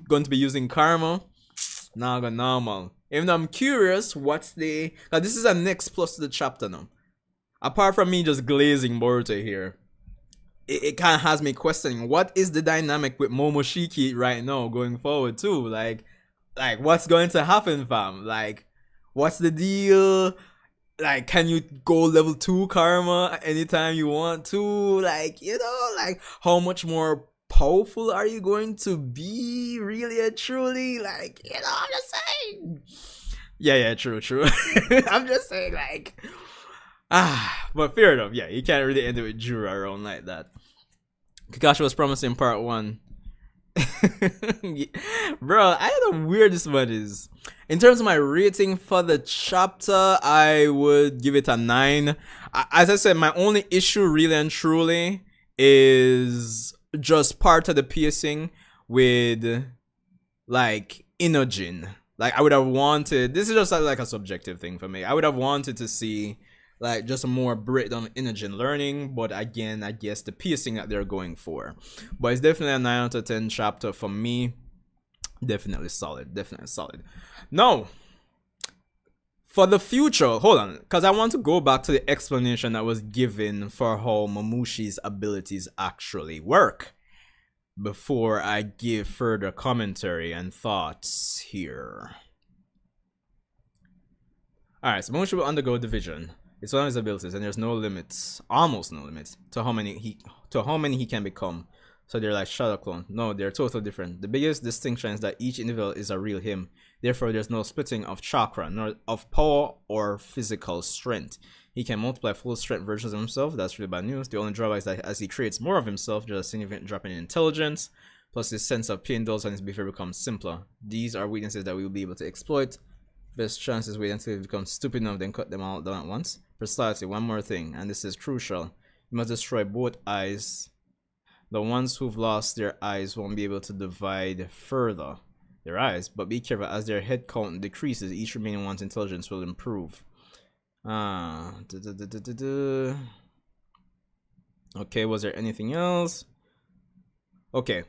Speaker 2: going to be using Karma, not normal. Even though I'm curious, what's the... Cause this is a next plus to the chapter now. Apart from me just glazing Boruto here, it kind of has me questioning, what is the dynamic with Momoshiki right now going forward too? Like what's going to happen, fam? Like, what's the deal? Like, can you go level 2 Karma anytime you want to? Like, you know, like, how much more powerful are you going to be, really and truly? Like, you know, I'm just saying. Yeah, true. I'm just saying, like, but fair enough. Yeah, you can't really end it with Jura around like that. Kakashi was promising part 1. Bro, I don't know where this one is. In terms of my rating for the chapter, I would give it a 9. As I said, my only issue, really and truly, is just part of the pacing with, like, Inojin. Like, I would have wanted, this is just like a subjective thing for me, I would have wanted to see, like, just a more breakdown of Inojin learning, but again, I guess the pacing that they're going for. But it's definitely a 9 out of 10 chapter for me. Definitely solid. Now, for the future, hold on, because I want to go back to the explanation that was given for how Mamushi's abilities actually work before I give further commentary and thoughts here. Alright, so Mamushi will undergo division. It's one of his abilities, and there's no limits, almost no limits, to how many he can become. So they're like shadow clone. No, they're totally different. The biggest distinction is that each individual is a real him. Therefore, there's no splitting of chakra, nor of power or physical strength. He can multiply full strength versions of himself. That's really bad news. The only drawback is that as he creates more of himself, there's a significant drop in intelligence. Plus his sense of pain dulls and his behavior becomes simpler. These are weaknesses that we will be able to exploit. Best chances wait until they become stupid enough, then cut them all down at once. Precisely, one more thing, and this is crucial. You must destroy both eyes. The ones who've lost their eyes won't be able to divide further their eyes, but be careful, as their head count decreases, each remaining one's intelligence will improve. Okay, was there anything else? Okay.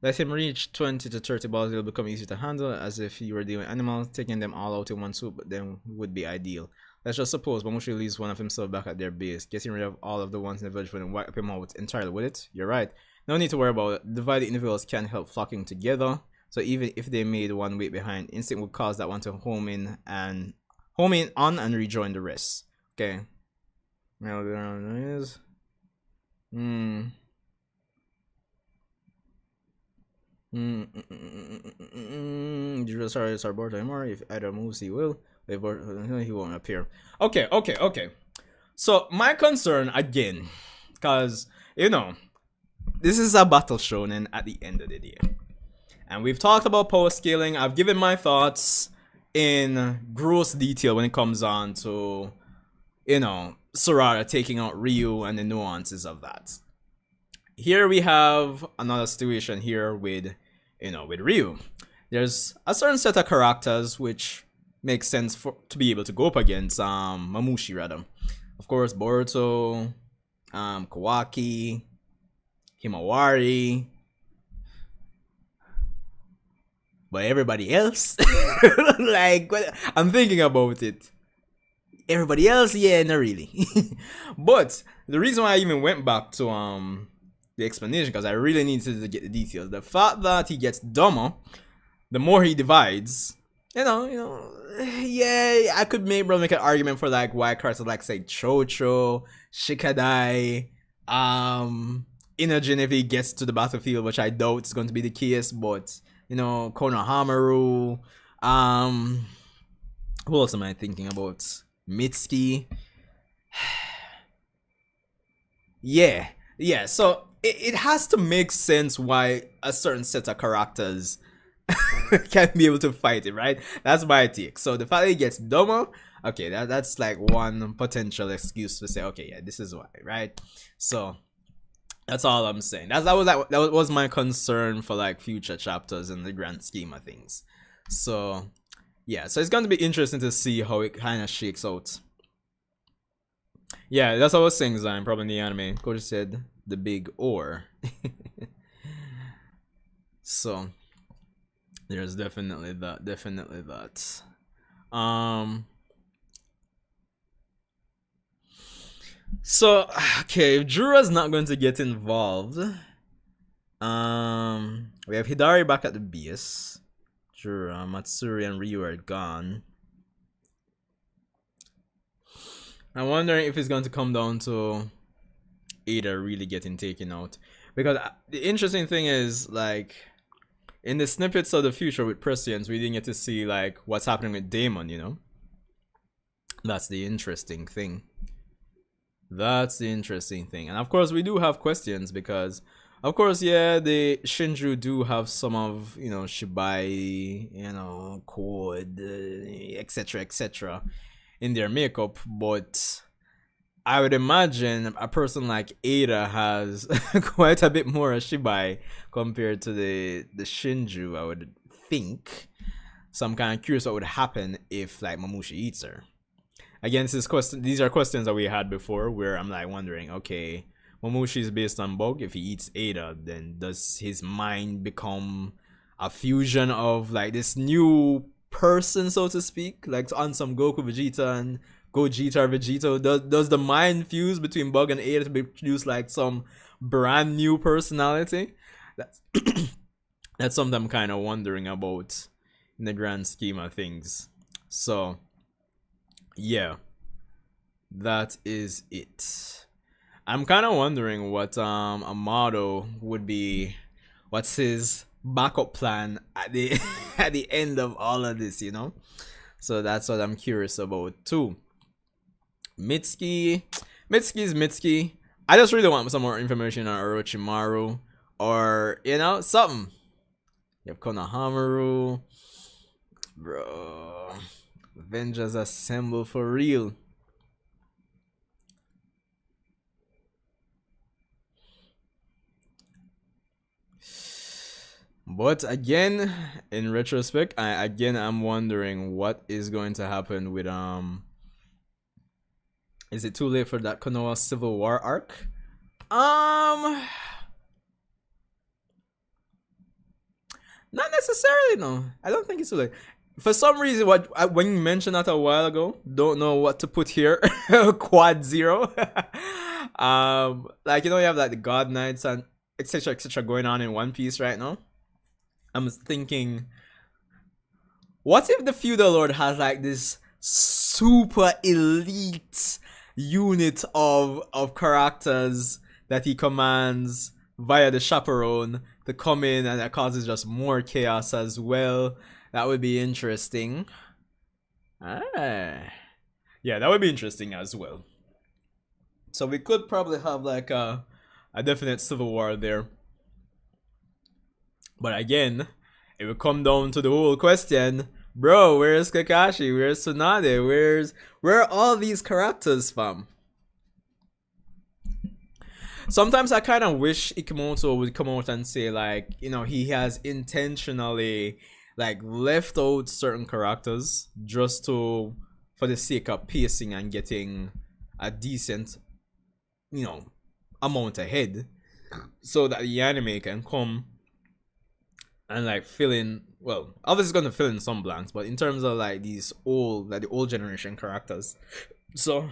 Speaker 2: Let him reach 20 to 30 balls, it'll become easy to handle, as if you were dealing with animals. Taking them all out in one swoop, but then would be ideal. Let's just suppose Mamushi leaves one of himself back at their base. Getting rid of all of the ones in the village wouldn't wipe him out entirely, would it? You're right. No need to worry about it. Divided individuals can't help flocking together, so even if they made one weight behind, instinct would cause that one to home in on and rejoin the rest. Okay. Now there is. Sorry, it's our board anymore. If either moves, he will. If he won't appear. Okay. So my concern again, because you know, this is a battle shonen at the end of the day, and we've talked about power scaling. I've given my thoughts in gross detail when it comes on to, you know, Sarada taking out Ryu and the nuances of that. Here we have another situation here with, you know, with Ryu. There's a certain set of characters which makes sense to be able to go up against Mamushi rather. Of course, Boruto, Kawaki, Himawari, but everybody else, like, I'm thinking about it. Everybody else, yeah, not really. But the reason why I even went back to the explanation, because I really needed to get the details. The fact that he gets dumber, the more he divides, you know, yeah, I could maybe make an argument for like why characters like say Chocho, Shikadai, Inogen if he gets to the battlefield, which I doubt is going to be the case, but you know, Konohamaru, who else am I thinking about? Mitsuki. Yeah, so it has to make sense why a certain set of characters can't be able to fight it, right? That's my take. So the fact that he gets dumber, okay, that's like one potential excuse to say, okay, yeah, this is why, right? So that's all I'm saying. That was my concern for like future chapters in the grand scheme of things. So yeah, so it's going to be interesting to see how it kind of shakes out. Yeah, that's what I was saying, Zion, probably in the anime. Coach said the big or. So there's definitely that. So okay, if Jura's not going to get involved, we have Hidari back at the base. Jura, Matsuri, and Ryu are gone. I'm wondering if it's going to come down to Ada really getting taken out, because the interesting thing is, like, in the snippets of the future with Prescience, we didn't get to see like what's happening with Damon, you know. That's the interesting thing. And of course we do have questions, because of course, yeah, the Shinju do have some of, you know, Shibai, you know, code, etc in their makeup, but I would imagine a person like Ada has quite a bit more of Shibai compared to the Shinju, I would think. So I'm kind of curious what would happen if like Mamushi eats her. Again, these are questions that we had before, where I'm like wondering, okay, Mamushi is based on Bug. If he eats Ada, then does his mind become a fusion of like this new person, so to speak, like on some Goku Vegeta and Gogeta or Vegito? Does the mind fuse between Bug and Ada to produce like some brand new personality? That's something I'm kind of wondering about in the grand scheme of things. So yeah, that is it. I'm kind of wondering what Amado would be, what's his backup plan at the at the end of all of this, you know. So that's what I'm curious about too. Mitsuki's Mitsuki. I just really want some more information on Orochimaru. or something. You have Konohamaru, bro. Avengers Assemble for real. But again, in retrospect, I'm wondering what is going to happen with Is it too late for that Konoha Civil War arc? Not necessarily. No, I don't think it's too late. For some reason, when you mentioned that a while ago, don't know what to put here. Quad Zero. Like you have like the God Knights and etc. going on in One Piece right now. I'm thinking, what if the Feudal Lord has like this super elite unit of characters that he commands via the chaperone to come in, and that causes just more chaos as well? That would be interesting. Yeah, that would be interesting as well. So we could probably have like a definite civil war there. But again, it would come down to the whole question, bro, where's Kakashi? Where's Tsunade? Where are all these characters from? Sometimes I kind of wish Ikemoto would come out and say, like, he has intentionally like left out certain characters just for the sake of pacing and getting a decent, amount ahead, so that the anime can come and like fill in. Well, obviously it's gonna fill in some blanks, but in terms of like the old generation characters. So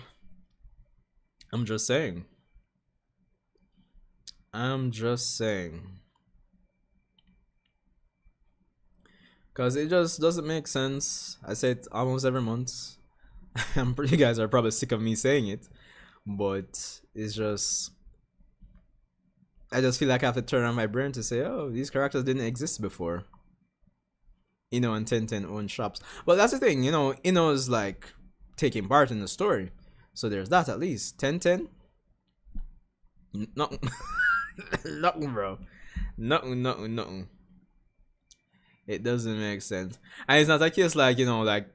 Speaker 2: I'm just saying. Because it just doesn't make sense. I say it almost every month. I'm pretty, you guys are probably sick of me saying it, but it's just, I just feel like I have to turn on my brain to say, oh, these characters didn't exist before. And 1010 own shops. But that's the thing, Ino's like taking part in the story. So there's that at least. 1010? Nothing. Nothing, bro. Nothing. It doesn't make sense. And it's not a case like, like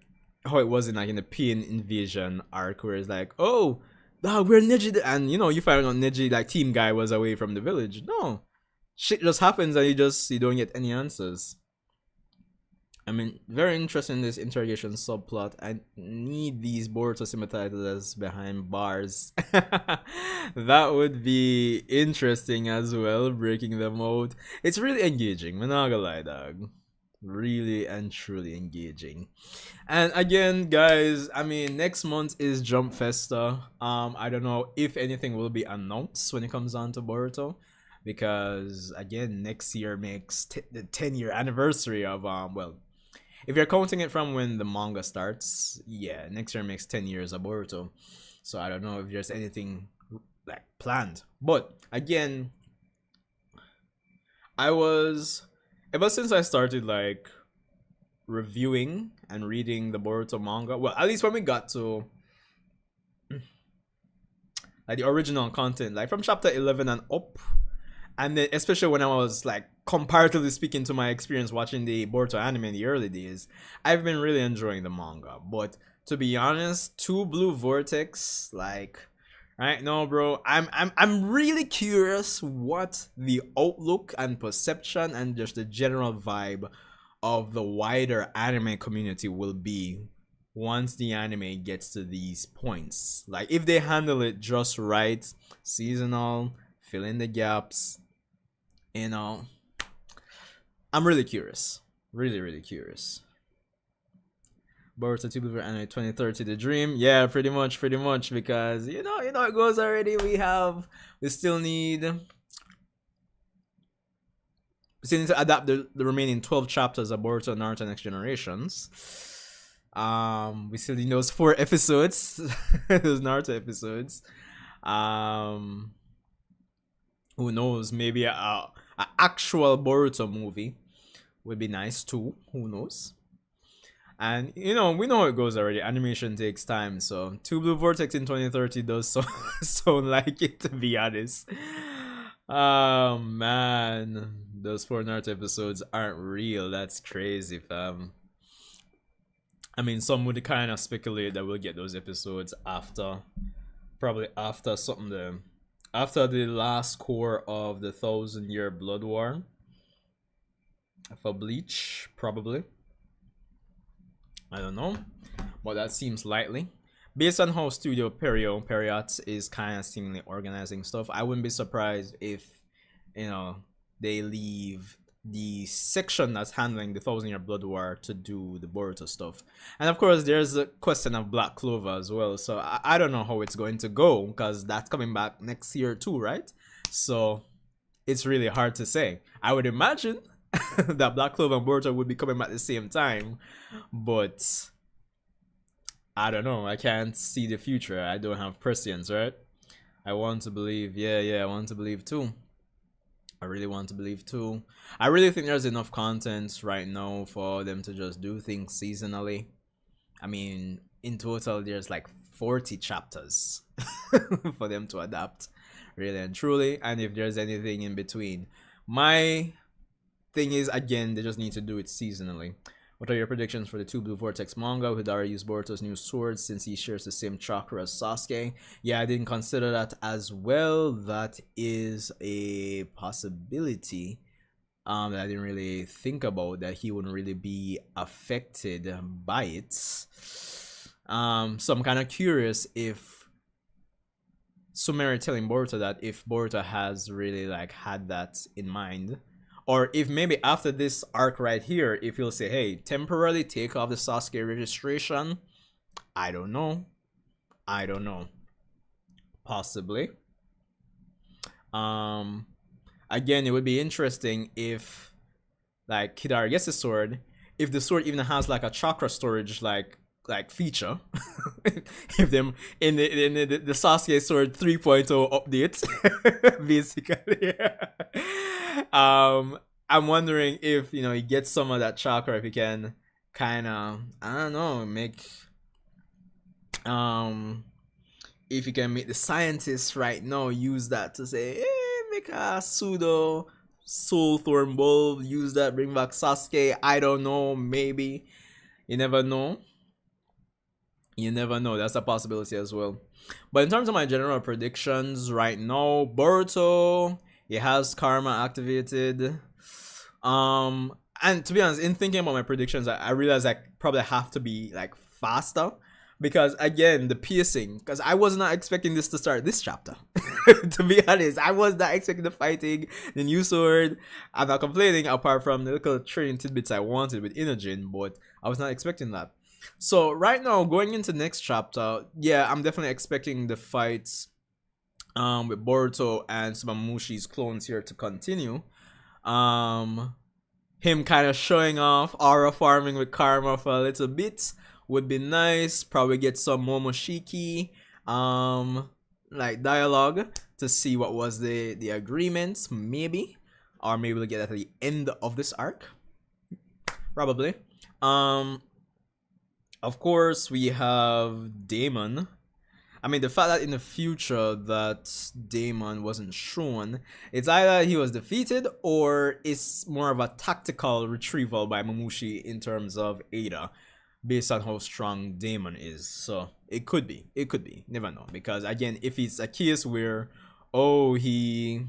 Speaker 2: how it was in like in the Pain Invasion arc, where it's like, oh, we're Neji, and you find out Neji, like team guy, was away from the village. No. Shit just happens and you don't get any answers. I mean, very interesting, this interrogation subplot. I need these Boruto sympathizers behind bars. That would be interesting as well, breaking them out. It's really engaging, I'm not gonna lie, dog. Really and truly engaging. And again, guys, I mean, next month is Jump Festa. I don't know if anything will be announced when it comes on to Boruto, because again, next year makes the 10-year anniversary of well, if you're counting it from when the manga starts, yeah, next year makes 10 years of Boruto. So I don't know if there's anything like planned. But again, ever since I started like reviewing and reading the Boruto manga, well, at least when we got to like the original content, like from chapter 11 and up, and then especially when I was like comparatively speaking to my experience watching the Boruto anime in the early days, I've been really enjoying the manga. But to be honest, Two Blue Vortex, like right now, bro, I'm really curious what the outlook and perception and just the general vibe of the wider anime community will be once the anime gets to these points. Like if they handle it just right, seasonal, fill in the gaps, I'm really curious. Really curious. Boruto 2 Believer Anime 2030 The Dream. Yeah, pretty much, because you know it goes already. We still need to adapt the remaining 12 chapters of Boruto Naruto Next Generations. We still need those 4 episodes. Those Naruto episodes. Who knows? Maybe a actual Boruto movie would be nice too. Who knows? And we know how it goes already. Animation takes time, so Two Blue Vortex in 2030 does sound like it, to be honest.
Speaker 1: Oh man, those four Naruto episodes aren't real. That's crazy, fam. I mean, some would kind of speculate that we'll get those episodes after, probably after something after the last core of the Thousand-Year Blood War for Bleach, probably. I don't know, but that seems likely. Based on how Studio Periot is kind of seemingly organizing stuff, I wouldn't be surprised if, you know, they leave the section that's handling the Thousand Year Blood War to do the Boruto stuff. And of course, there's a question of Black Clover as well. So I don't know how it's going to go because that's coming back next year too, right? So it's really hard to say. I would imagine that Black Clover and Boruto would be coming back at the same time, but I don't know. I can't see the future. I don't have prescience, right? I want to believe. Yeah, I want to believe too. I really want to believe too. I really think there's enough content right now for them to just do things seasonally. I mean, in total, there's like 40 chapters for them to adapt, really and truly. And if there's anything in between, my thing is, again, they just need to do it seasonally. What are your predictions for the two Blue Vortex manga? Would Hidara use Boruto's new sword since he shares the same chakra as Sasuke? Yeah, I didn't consider that as well. That is a possibility that I didn't really think about, that he wouldn't really be affected by it. So I'm kind of curious if Sumeri telling Boruto that, if Boruto has really like had that in mind. Or if maybe after this arc right here, if he'll say, hey, temporarily take off the Sasuke registration. I don't know. Possibly. Again, it would be interesting if like Hidara gets a sword, if the sword even has like a chakra storage like feature. If them in the Sasuke sword 3.0 updates, basically. I'm wondering if, you know, he gets some of that chakra, if he can kind of, I don't know, make if you can make the scientists right now use that to say, make a pseudo soul thorn bulb, use that, bring back Sasuke. I don't know, maybe. You never know. That's a possibility as well. But in terms of my general predictions right now, Boruto, he has karma activated. And to be honest, in thinking about my predictions, I realized I probably have to be like faster, because again, the piercing, because I was not expecting this to start this chapter. To be honest, I was not expecting the fighting, the new sword. I'm not complaining, apart from the little training tidbits I wanted with Inojin, but I was not expecting that. So right now, going into next chapter, yeah, I'm definitely expecting the fights with Boruto and Tsubamushi's clones here to continue. Him kind of showing off aura farming with karma for a little bit would be nice. Probably get some Momoshiki like dialogue to see what was the agreements, maybe. Or maybe we'll get that at the end of this arc. Probably. Of course, we have Daemon. I mean, the fact that in the future that Daemon wasn't shown, it's either he was defeated or it's more of a tactical retrieval by Mamushi in terms of Ada, based on how strong Daemon is. So it could be, never know. Because again, if it's a case where, oh, he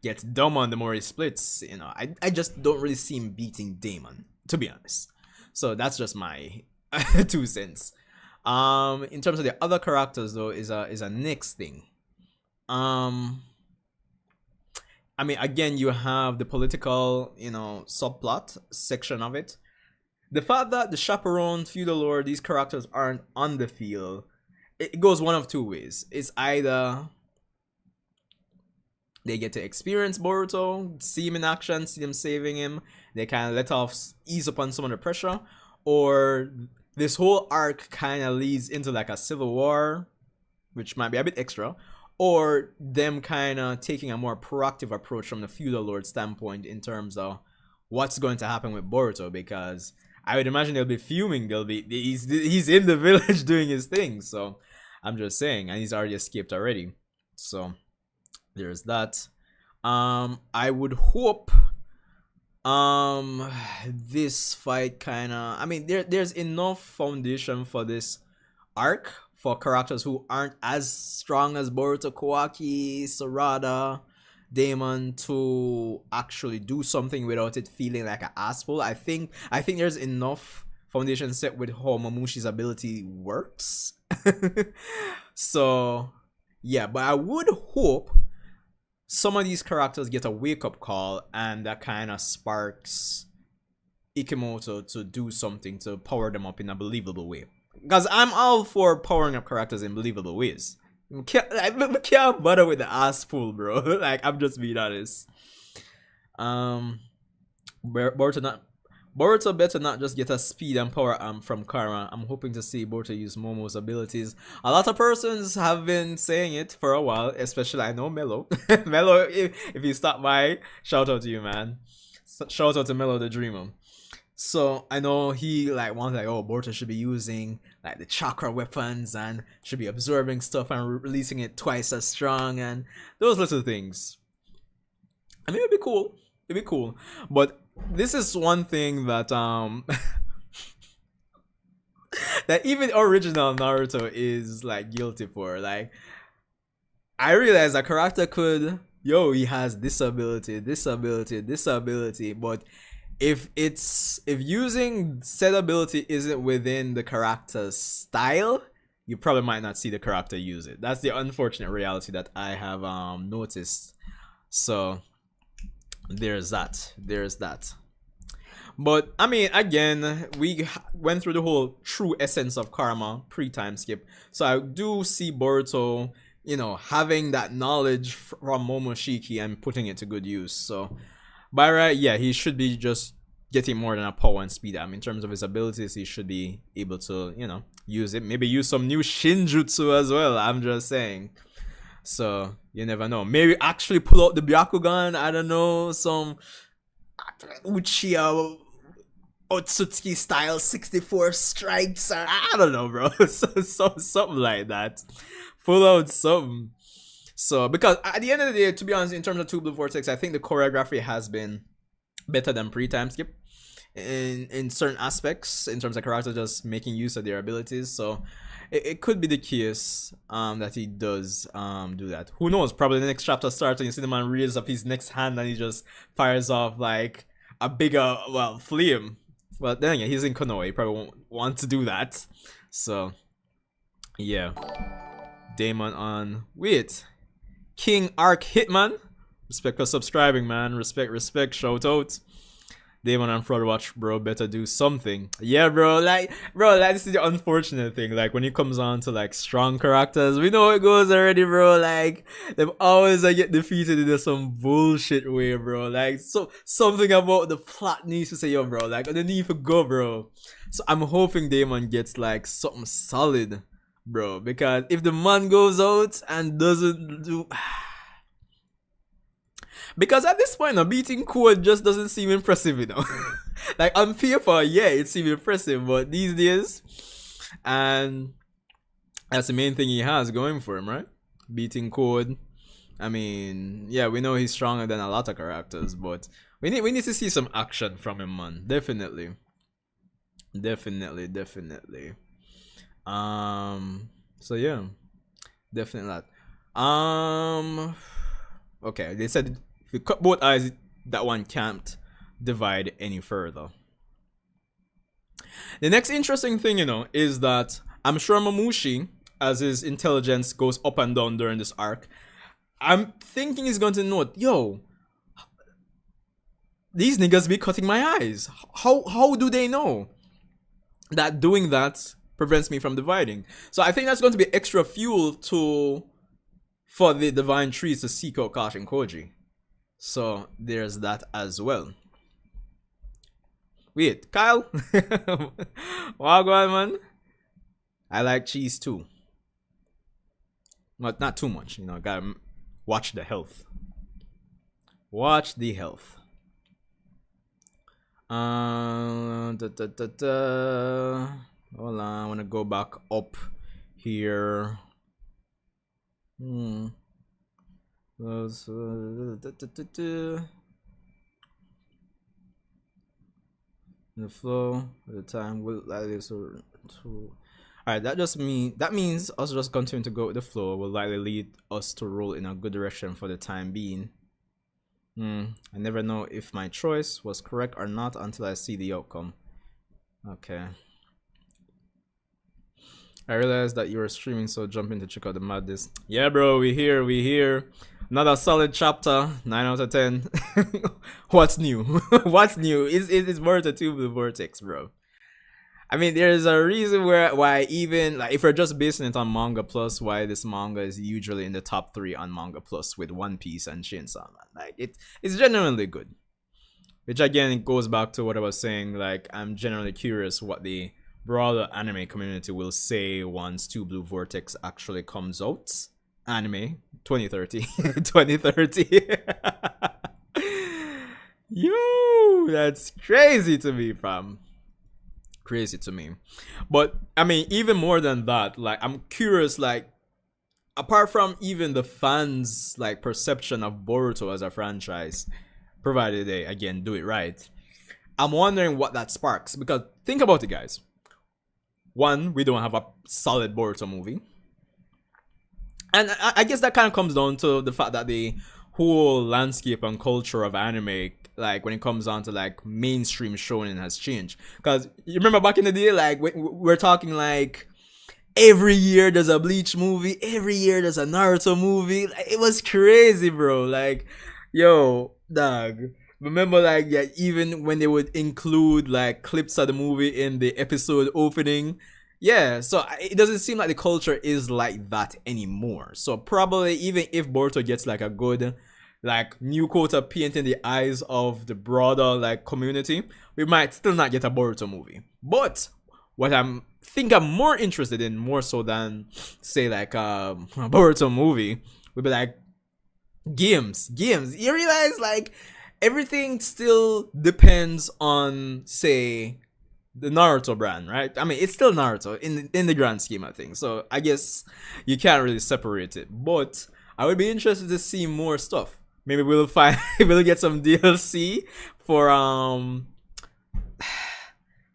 Speaker 1: gets dumb on the more he splits, you know, I just don't really see him beating Daemon, to be honest. So that's just my 2 cents. In terms of the other characters though, is a next thing. I mean, again, you have the political, you know, subplot section of it. The fact that the chaperone, feudal lord, these characters aren't on the field, it goes one of 2 ways. It's either they get to experience Boruto, see him in action, see them saving him, they kind of let off, ease up on some of the pressure, or this whole arc kind of leads into like a civil war, which might be a bit extra, or them kind of taking a more proactive approach from the feudal lord standpoint in terms of what's going to happen with Boruto, because I would imagine they'll be fuming. He's in the village doing his thing, so I'm just saying, and he's already escaped already. So
Speaker 2: There's that. I would hope this fight kind of, I mean, there's enough foundation for this arc for characters who aren't as strong as Boruto, Kawaki, Sarada, Damon to actually do something without it feeling like an asshole. I think there's enough foundation set with how Mamushi's ability works. So yeah, but I would hope some of these characters get a wake-up call and that kind of sparks Ikemoto to do something to power them up in a believable way. Because I'm all for powering up characters in believable ways. I can't bother with the ass pull, bro. Like, I'm just being honest. Boruto better not just get a speed and power from Karma. I'm hoping to see Boruto use Momo's abilities. A lot of persons have been saying it for a while, especially I know Mello. Mello, if you stop by, shout out to you, man. Shout out to Mello the Dreamer. So I know he like wants like, oh, Boruto should be using like the chakra weapons and should be absorbing stuff and releasing it twice as strong and those little things. I mean, it'd be cool. It'd be cool. But this is one thing that that even original Naruto is like guilty for. Like, I realize a character could, he has this ability, this ability, this ability, but if using said ability isn't within the character's style, you probably might not see the character use it. That's the unfortunate reality that I have noticed. So there's that. But I mean, again, we went through the whole true essence of karma pre-time skip. So I do see Boruto, having that knowledge from Momoshiki and putting it to good use. So by right, yeah, he should be just getting more than a power and speed. I mean, in terms of his abilities, he should be able to, use it. Maybe use some new Shinjutsu as well. I'm just saying. So you never know. Maybe actually pull out the Byakugan. I don't know, some Uchiha Otsutsuki style 64 strikes. I don't know, bro. Something like that. Pull out something. So, because at the end of the day, to be honest, in terms of Two Blue Vortex, I think the choreography has been better than pre-time skip in certain aspects, in terms of characters just making use of their abilities. So, it could be the case that he does do that. Who knows? Probably the next chapter starts and you see the man raise up his next hand and he just fires off like a bigger, flame. Well, then again, he's in Konoha. He probably won't want to do that. So, yeah. Damon on. Wait. King Arc Hitman. Respect for subscribing, man. Respect. Shout out. Damon and Fraud Watch, bro. Better do something. Yeah, bro. Like, this is the unfortunate thing. Like, when it comes on to, like, strong characters, we know how it goes already, bro. Like, them always get defeated in some bullshit way, bro. Like, so something about the plot needs to say, yo, bro. Like, they need to go, bro. So I'm hoping Damon gets, like, something solid, bro, because if the man goes out and doesn't do, because at this point, beating Code just doesn't seem impressive, Like, on paper, yeah, it seems impressive, but these days, and that's the main thing he has going for him, right? Beating Code. I mean, yeah, we know he's stronger than a lot of characters, but we need to see some action from him, man. Definitely. So yeah, definitely that. Okay, they said if you cut both eyes, that one can't divide any further. The next interesting thing, is that I'm sure Mamushi, as his intelligence goes up and down during this arc, I'm thinking he's going to note, yo, these niggas be cutting my eyes. How do they know that doing that prevents me from dividing? So I think that's going to be extra fuel for the divine trees to seek out Kash and Koji. So there's that as well. Wait, Kyle? Wagwan, man. I like cheese too. Not too much, gotta watch the health. Watch the health. Hold on, I want to go back up here.
Speaker 1: The flow, the time will likely so. Alright, that means us just continue to go with the flow will likely lead us to roll in a good direction for the time being. I never know if my choice was correct or not until I see the outcome. Okay. I realized that you were streaming, so jump in to check out the madness. Yeah, bro, we here. Another solid chapter, 9 out of 10. What's new? What's new? It's Boruto 2 with Vortex, bro. I mean, there's a reason why even like if we're just basing it on Manga Plus, why this manga is usually in the top 3 on Manga Plus with One Piece and Chainsaw Man. Like it's genuinely good. Which again, it goes back to what I was saying. Like I'm generally curious what the broader anime community will say once Two Blue Vortex actually comes out. Anime 2030, 2030. Yo, that's crazy to me, fam. Crazy to me. But I mean, even more than that, like I'm curious, like apart from even the fans like perception of Boruto as a franchise, provided they again do it right, I'm wondering what that sparks. Because think about it, guys. One, we don't have a solid Boruto movie, and I guess that kind of comes down to the fact that the whole landscape and culture of anime, like when it comes down to like mainstream shonen, has changed. Because you remember back in the day, like we're talking like every year there's a Bleach movie, every year there's a Naruto movie. Like, it was crazy, bro. Like, yo, dog. Remember, like, yeah, even when they would include like clips of the movie in the episode opening. Yeah, so it doesn't seem like the culture is like that anymore. So probably even if Boruto gets like a good like new quota paint in the eyes of the broader like community, we might still not get a Boruto movie. But what I'm more interested in, more so than say like a Boruto movie, would be like games. You realize like everything still depends on say the Naruto brand, right? I mean, it's still Naruto in the grand scheme of things. So I guess you can't really separate it. But I would be interested to see more stuff. Maybe we'll get some DLC for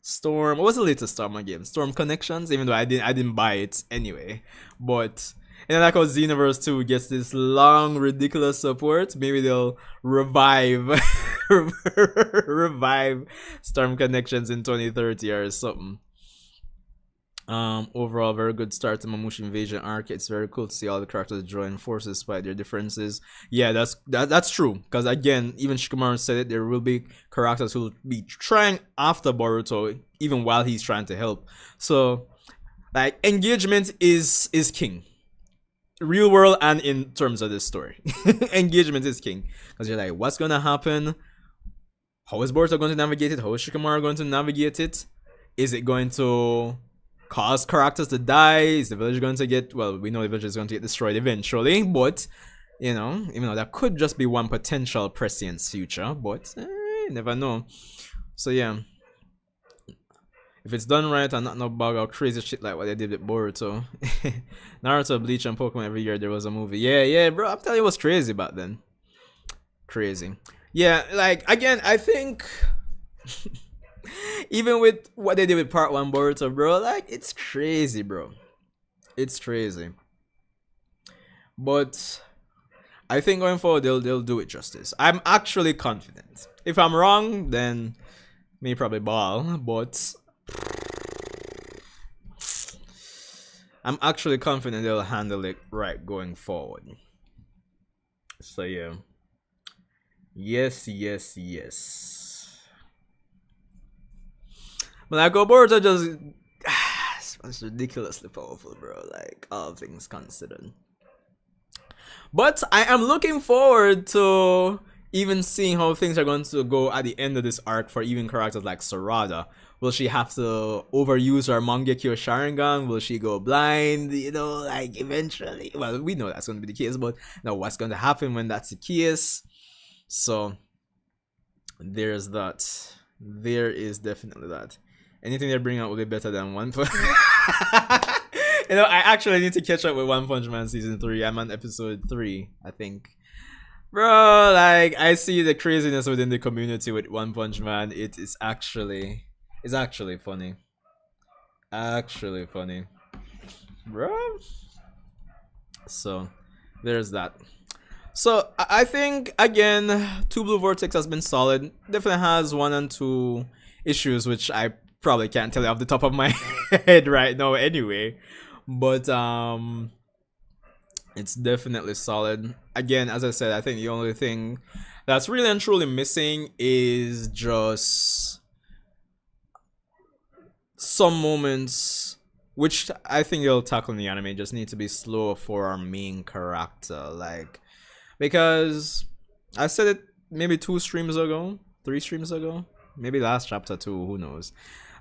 Speaker 1: Storm. What was the latest Storm game? Storm Connections. Even though I didn't buy it anyway. But and then like how Xenoverse 2 gets this long ridiculous support, maybe they'll revive revive Storm Connections in 2030 or something. Overall, very good start to Mamushi Invasion arc. It's very cool to see all the characters join forces despite their differences. Yeah, that's true. Because again, even Shikamaru said it. There will be characters who will be trying after Boruto, even while he's trying to help. So, like, engagement is king. Real world and in terms of this story. Engagement is king. Because you're like, what's gonna happen? How is Boruto going to navigate it? How is Shikamaru going to navigate it? Is it going to cause characters to die? Is the village going to get, well, we know the village is going to get destroyed eventually, but you know, even though that could just be one potential prescient future, but you never know. So yeah, if it's done right and not no bug or crazy shit like what they did with Boruto. Naruto, Bleach, and Pokemon every year there was a movie. Yeah, bro, I'm telling you, it was crazy back then. Crazy. Yeah, like, again, I think even with what they did with part 1 Boruto, bro, like, it's crazy, bro. It's crazy. But I think going forward, they'll do it justice. I'm actually confident. If I'm wrong, then me probably ball, but I'm actually confident they'll handle it right going forward. So yeah. Yes. But like Boruto just it's ridiculously powerful, bro. Like all things considered. But I am looking forward to even seeing how things are going to go at the end of this arc for even characters like Sarada. Will she have to overuse her Mangekyo Sharingan? Will she go blind? You know, like eventually. Well, we know that's going to be the case, but now what's going to happen when that's the case? So there's that. There is definitely that. Anything they bring out will be better than One Punch. You know, I actually need to catch up with One Punch Man season 3. I'm on episode 3, I think.
Speaker 2: Bro, like I see the craziness within the community with One Punch Man. It's actually funny. Actually funny. Bro. So there's that. So I think again, Two Blue Vortex has been solid. Definitely has one and two issues which I probably can't tell you off the top of my head right now anyway. But it's definitely solid. Again, as I said, I think the only thing that's really and truly missing is just some moments which I think they'll tackle in the anime just need to be slower for our main character. Like, because I said it maybe 2 streams ago, 3 streams ago, maybe last chapter too, who knows.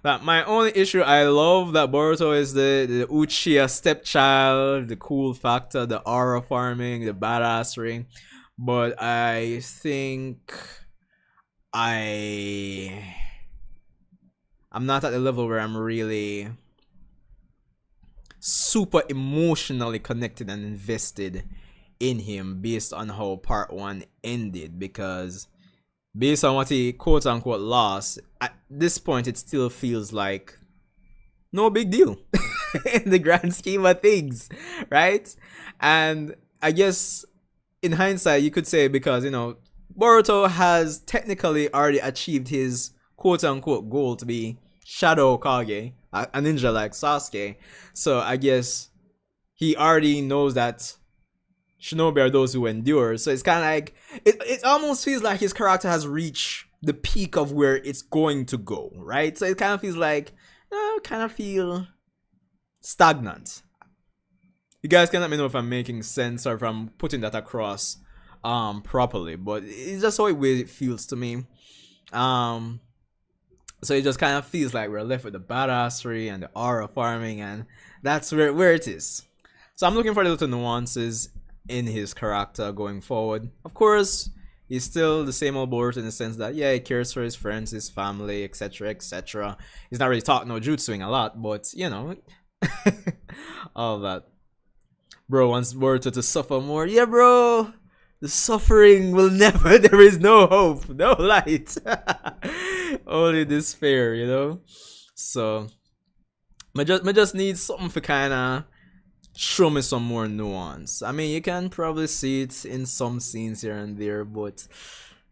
Speaker 2: That my only issue, I love that Boruto is the Uchiha stepchild, the cool factor, the aura farming, the badassery. But I think I'm not at the level where I'm really super emotionally connected and invested in him based on how part 1 ended, because based on what he quote unquote lost, at this point it still feels like no big deal in the grand scheme of things, right? And I guess in hindsight you could say, because Boruto has technically already achieved his quote unquote goal to be Shadow Kage, a ninja like Sasuke. So I guess he already knows that shinobi are those who endure. So it's kind of like it almost feels like his character has reached the peak of where it's going to go, right? So it kind of feels like kind of feel stagnant. You guys can let me know if I'm making sense or if I'm putting that across properly, but it's just how it feels to me. So it just kind of feels like we're left with the badassery and the aura farming, and that's where it is. So I'm looking for the little nuances in his character going forward. Of course, he's still the same old Boruto in the sense that, yeah, he cares for his friends, his family, etc., etc. He's not really talking no jutsuing a lot, but all that. Bro wants Boruto to suffer more. Yeah, bro. The suffering will never. There is no hope, no light, only despair. So, I just need something for kind of show me some more nuance. I mean, you can probably see it in some scenes here and there, but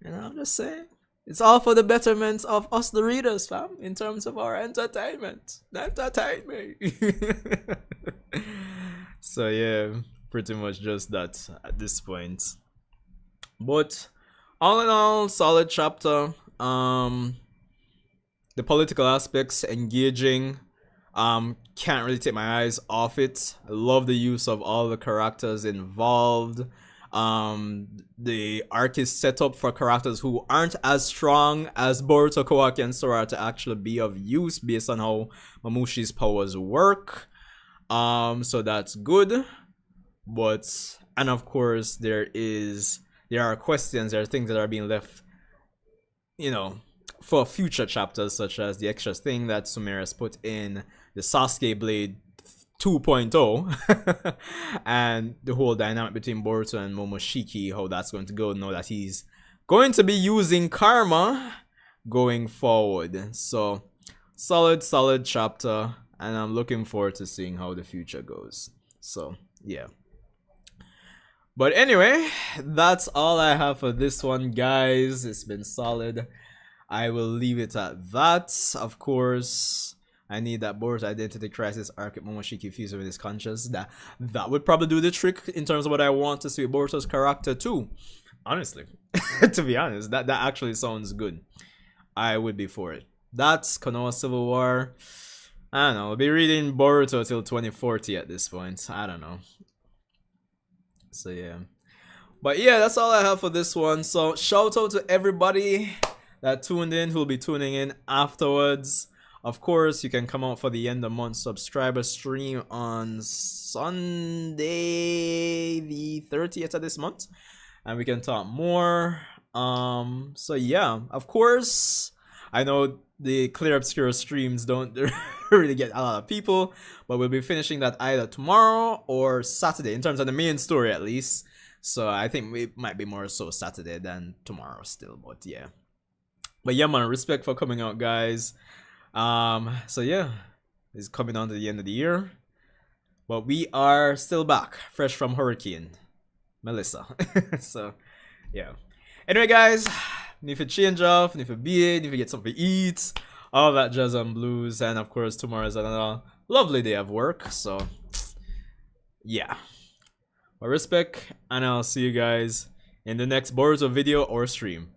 Speaker 2: I'm just saying, it's all for the betterment of us, the readers, fam. In terms of our entertainment, entertain me. So yeah, pretty much just that at this point. But all in all, solid chapter. The political aspects engaging. Can't really take my eyes off it. I love the use of all the characters involved. The arc is set up for characters who aren't as strong as Boruto, Kawaki, and Sora to actually be of use based on how Mamushi's powers work. So that's good. And of course there are questions, there are things that are being left, for future chapters, such as the extra thing that Sumeru's put in the Sasuke Blade 2.0 and the whole dynamic between Boruto and Momoshiki, how that's going to go now that he's going to be using karma going forward. So solid chapter, and I'm looking forward to seeing how the future goes. So yeah. But anyway, that's all I have for this one, guys. It's been solid. I will leave it at that. Of course, I need that Boruto Identity Crisis arc with Momoshiki fusing with his conscience. That would probably do the trick in terms of what I want to see with Boruto's character too. Honestly, to be honest, that actually sounds good. I would be for it. That's Konoha Civil War. I don't know. I'll be reading Boruto till 2040 at this point. I don't know. So yeah. But yeah, that's all I have for this one. So shout out to everybody that tuned in, who'll be tuning in afterwards. Of course, you can come out for the end of month subscriber stream on Sunday the 30th of this month, and we can talk more. So yeah, of course, I know the Clear Obscure streams don't really get a lot of people, but we'll be finishing that either tomorrow or Saturday in terms of the main story, at least. So I think it might be more so Saturday than tomorrow still, but yeah. But yeah, man, respect for coming out, guys. So yeah, it's coming on to the end of the year. But we are still back, fresh from Hurricane Melissa. So yeah. Anyway, guys, need to change off, need to be, need to get something to eat, all that jazz and blues, and of course tomorrow is another lovely day of work. So yeah. Well, respect, and I'll see you guys in the next Boruto video or stream.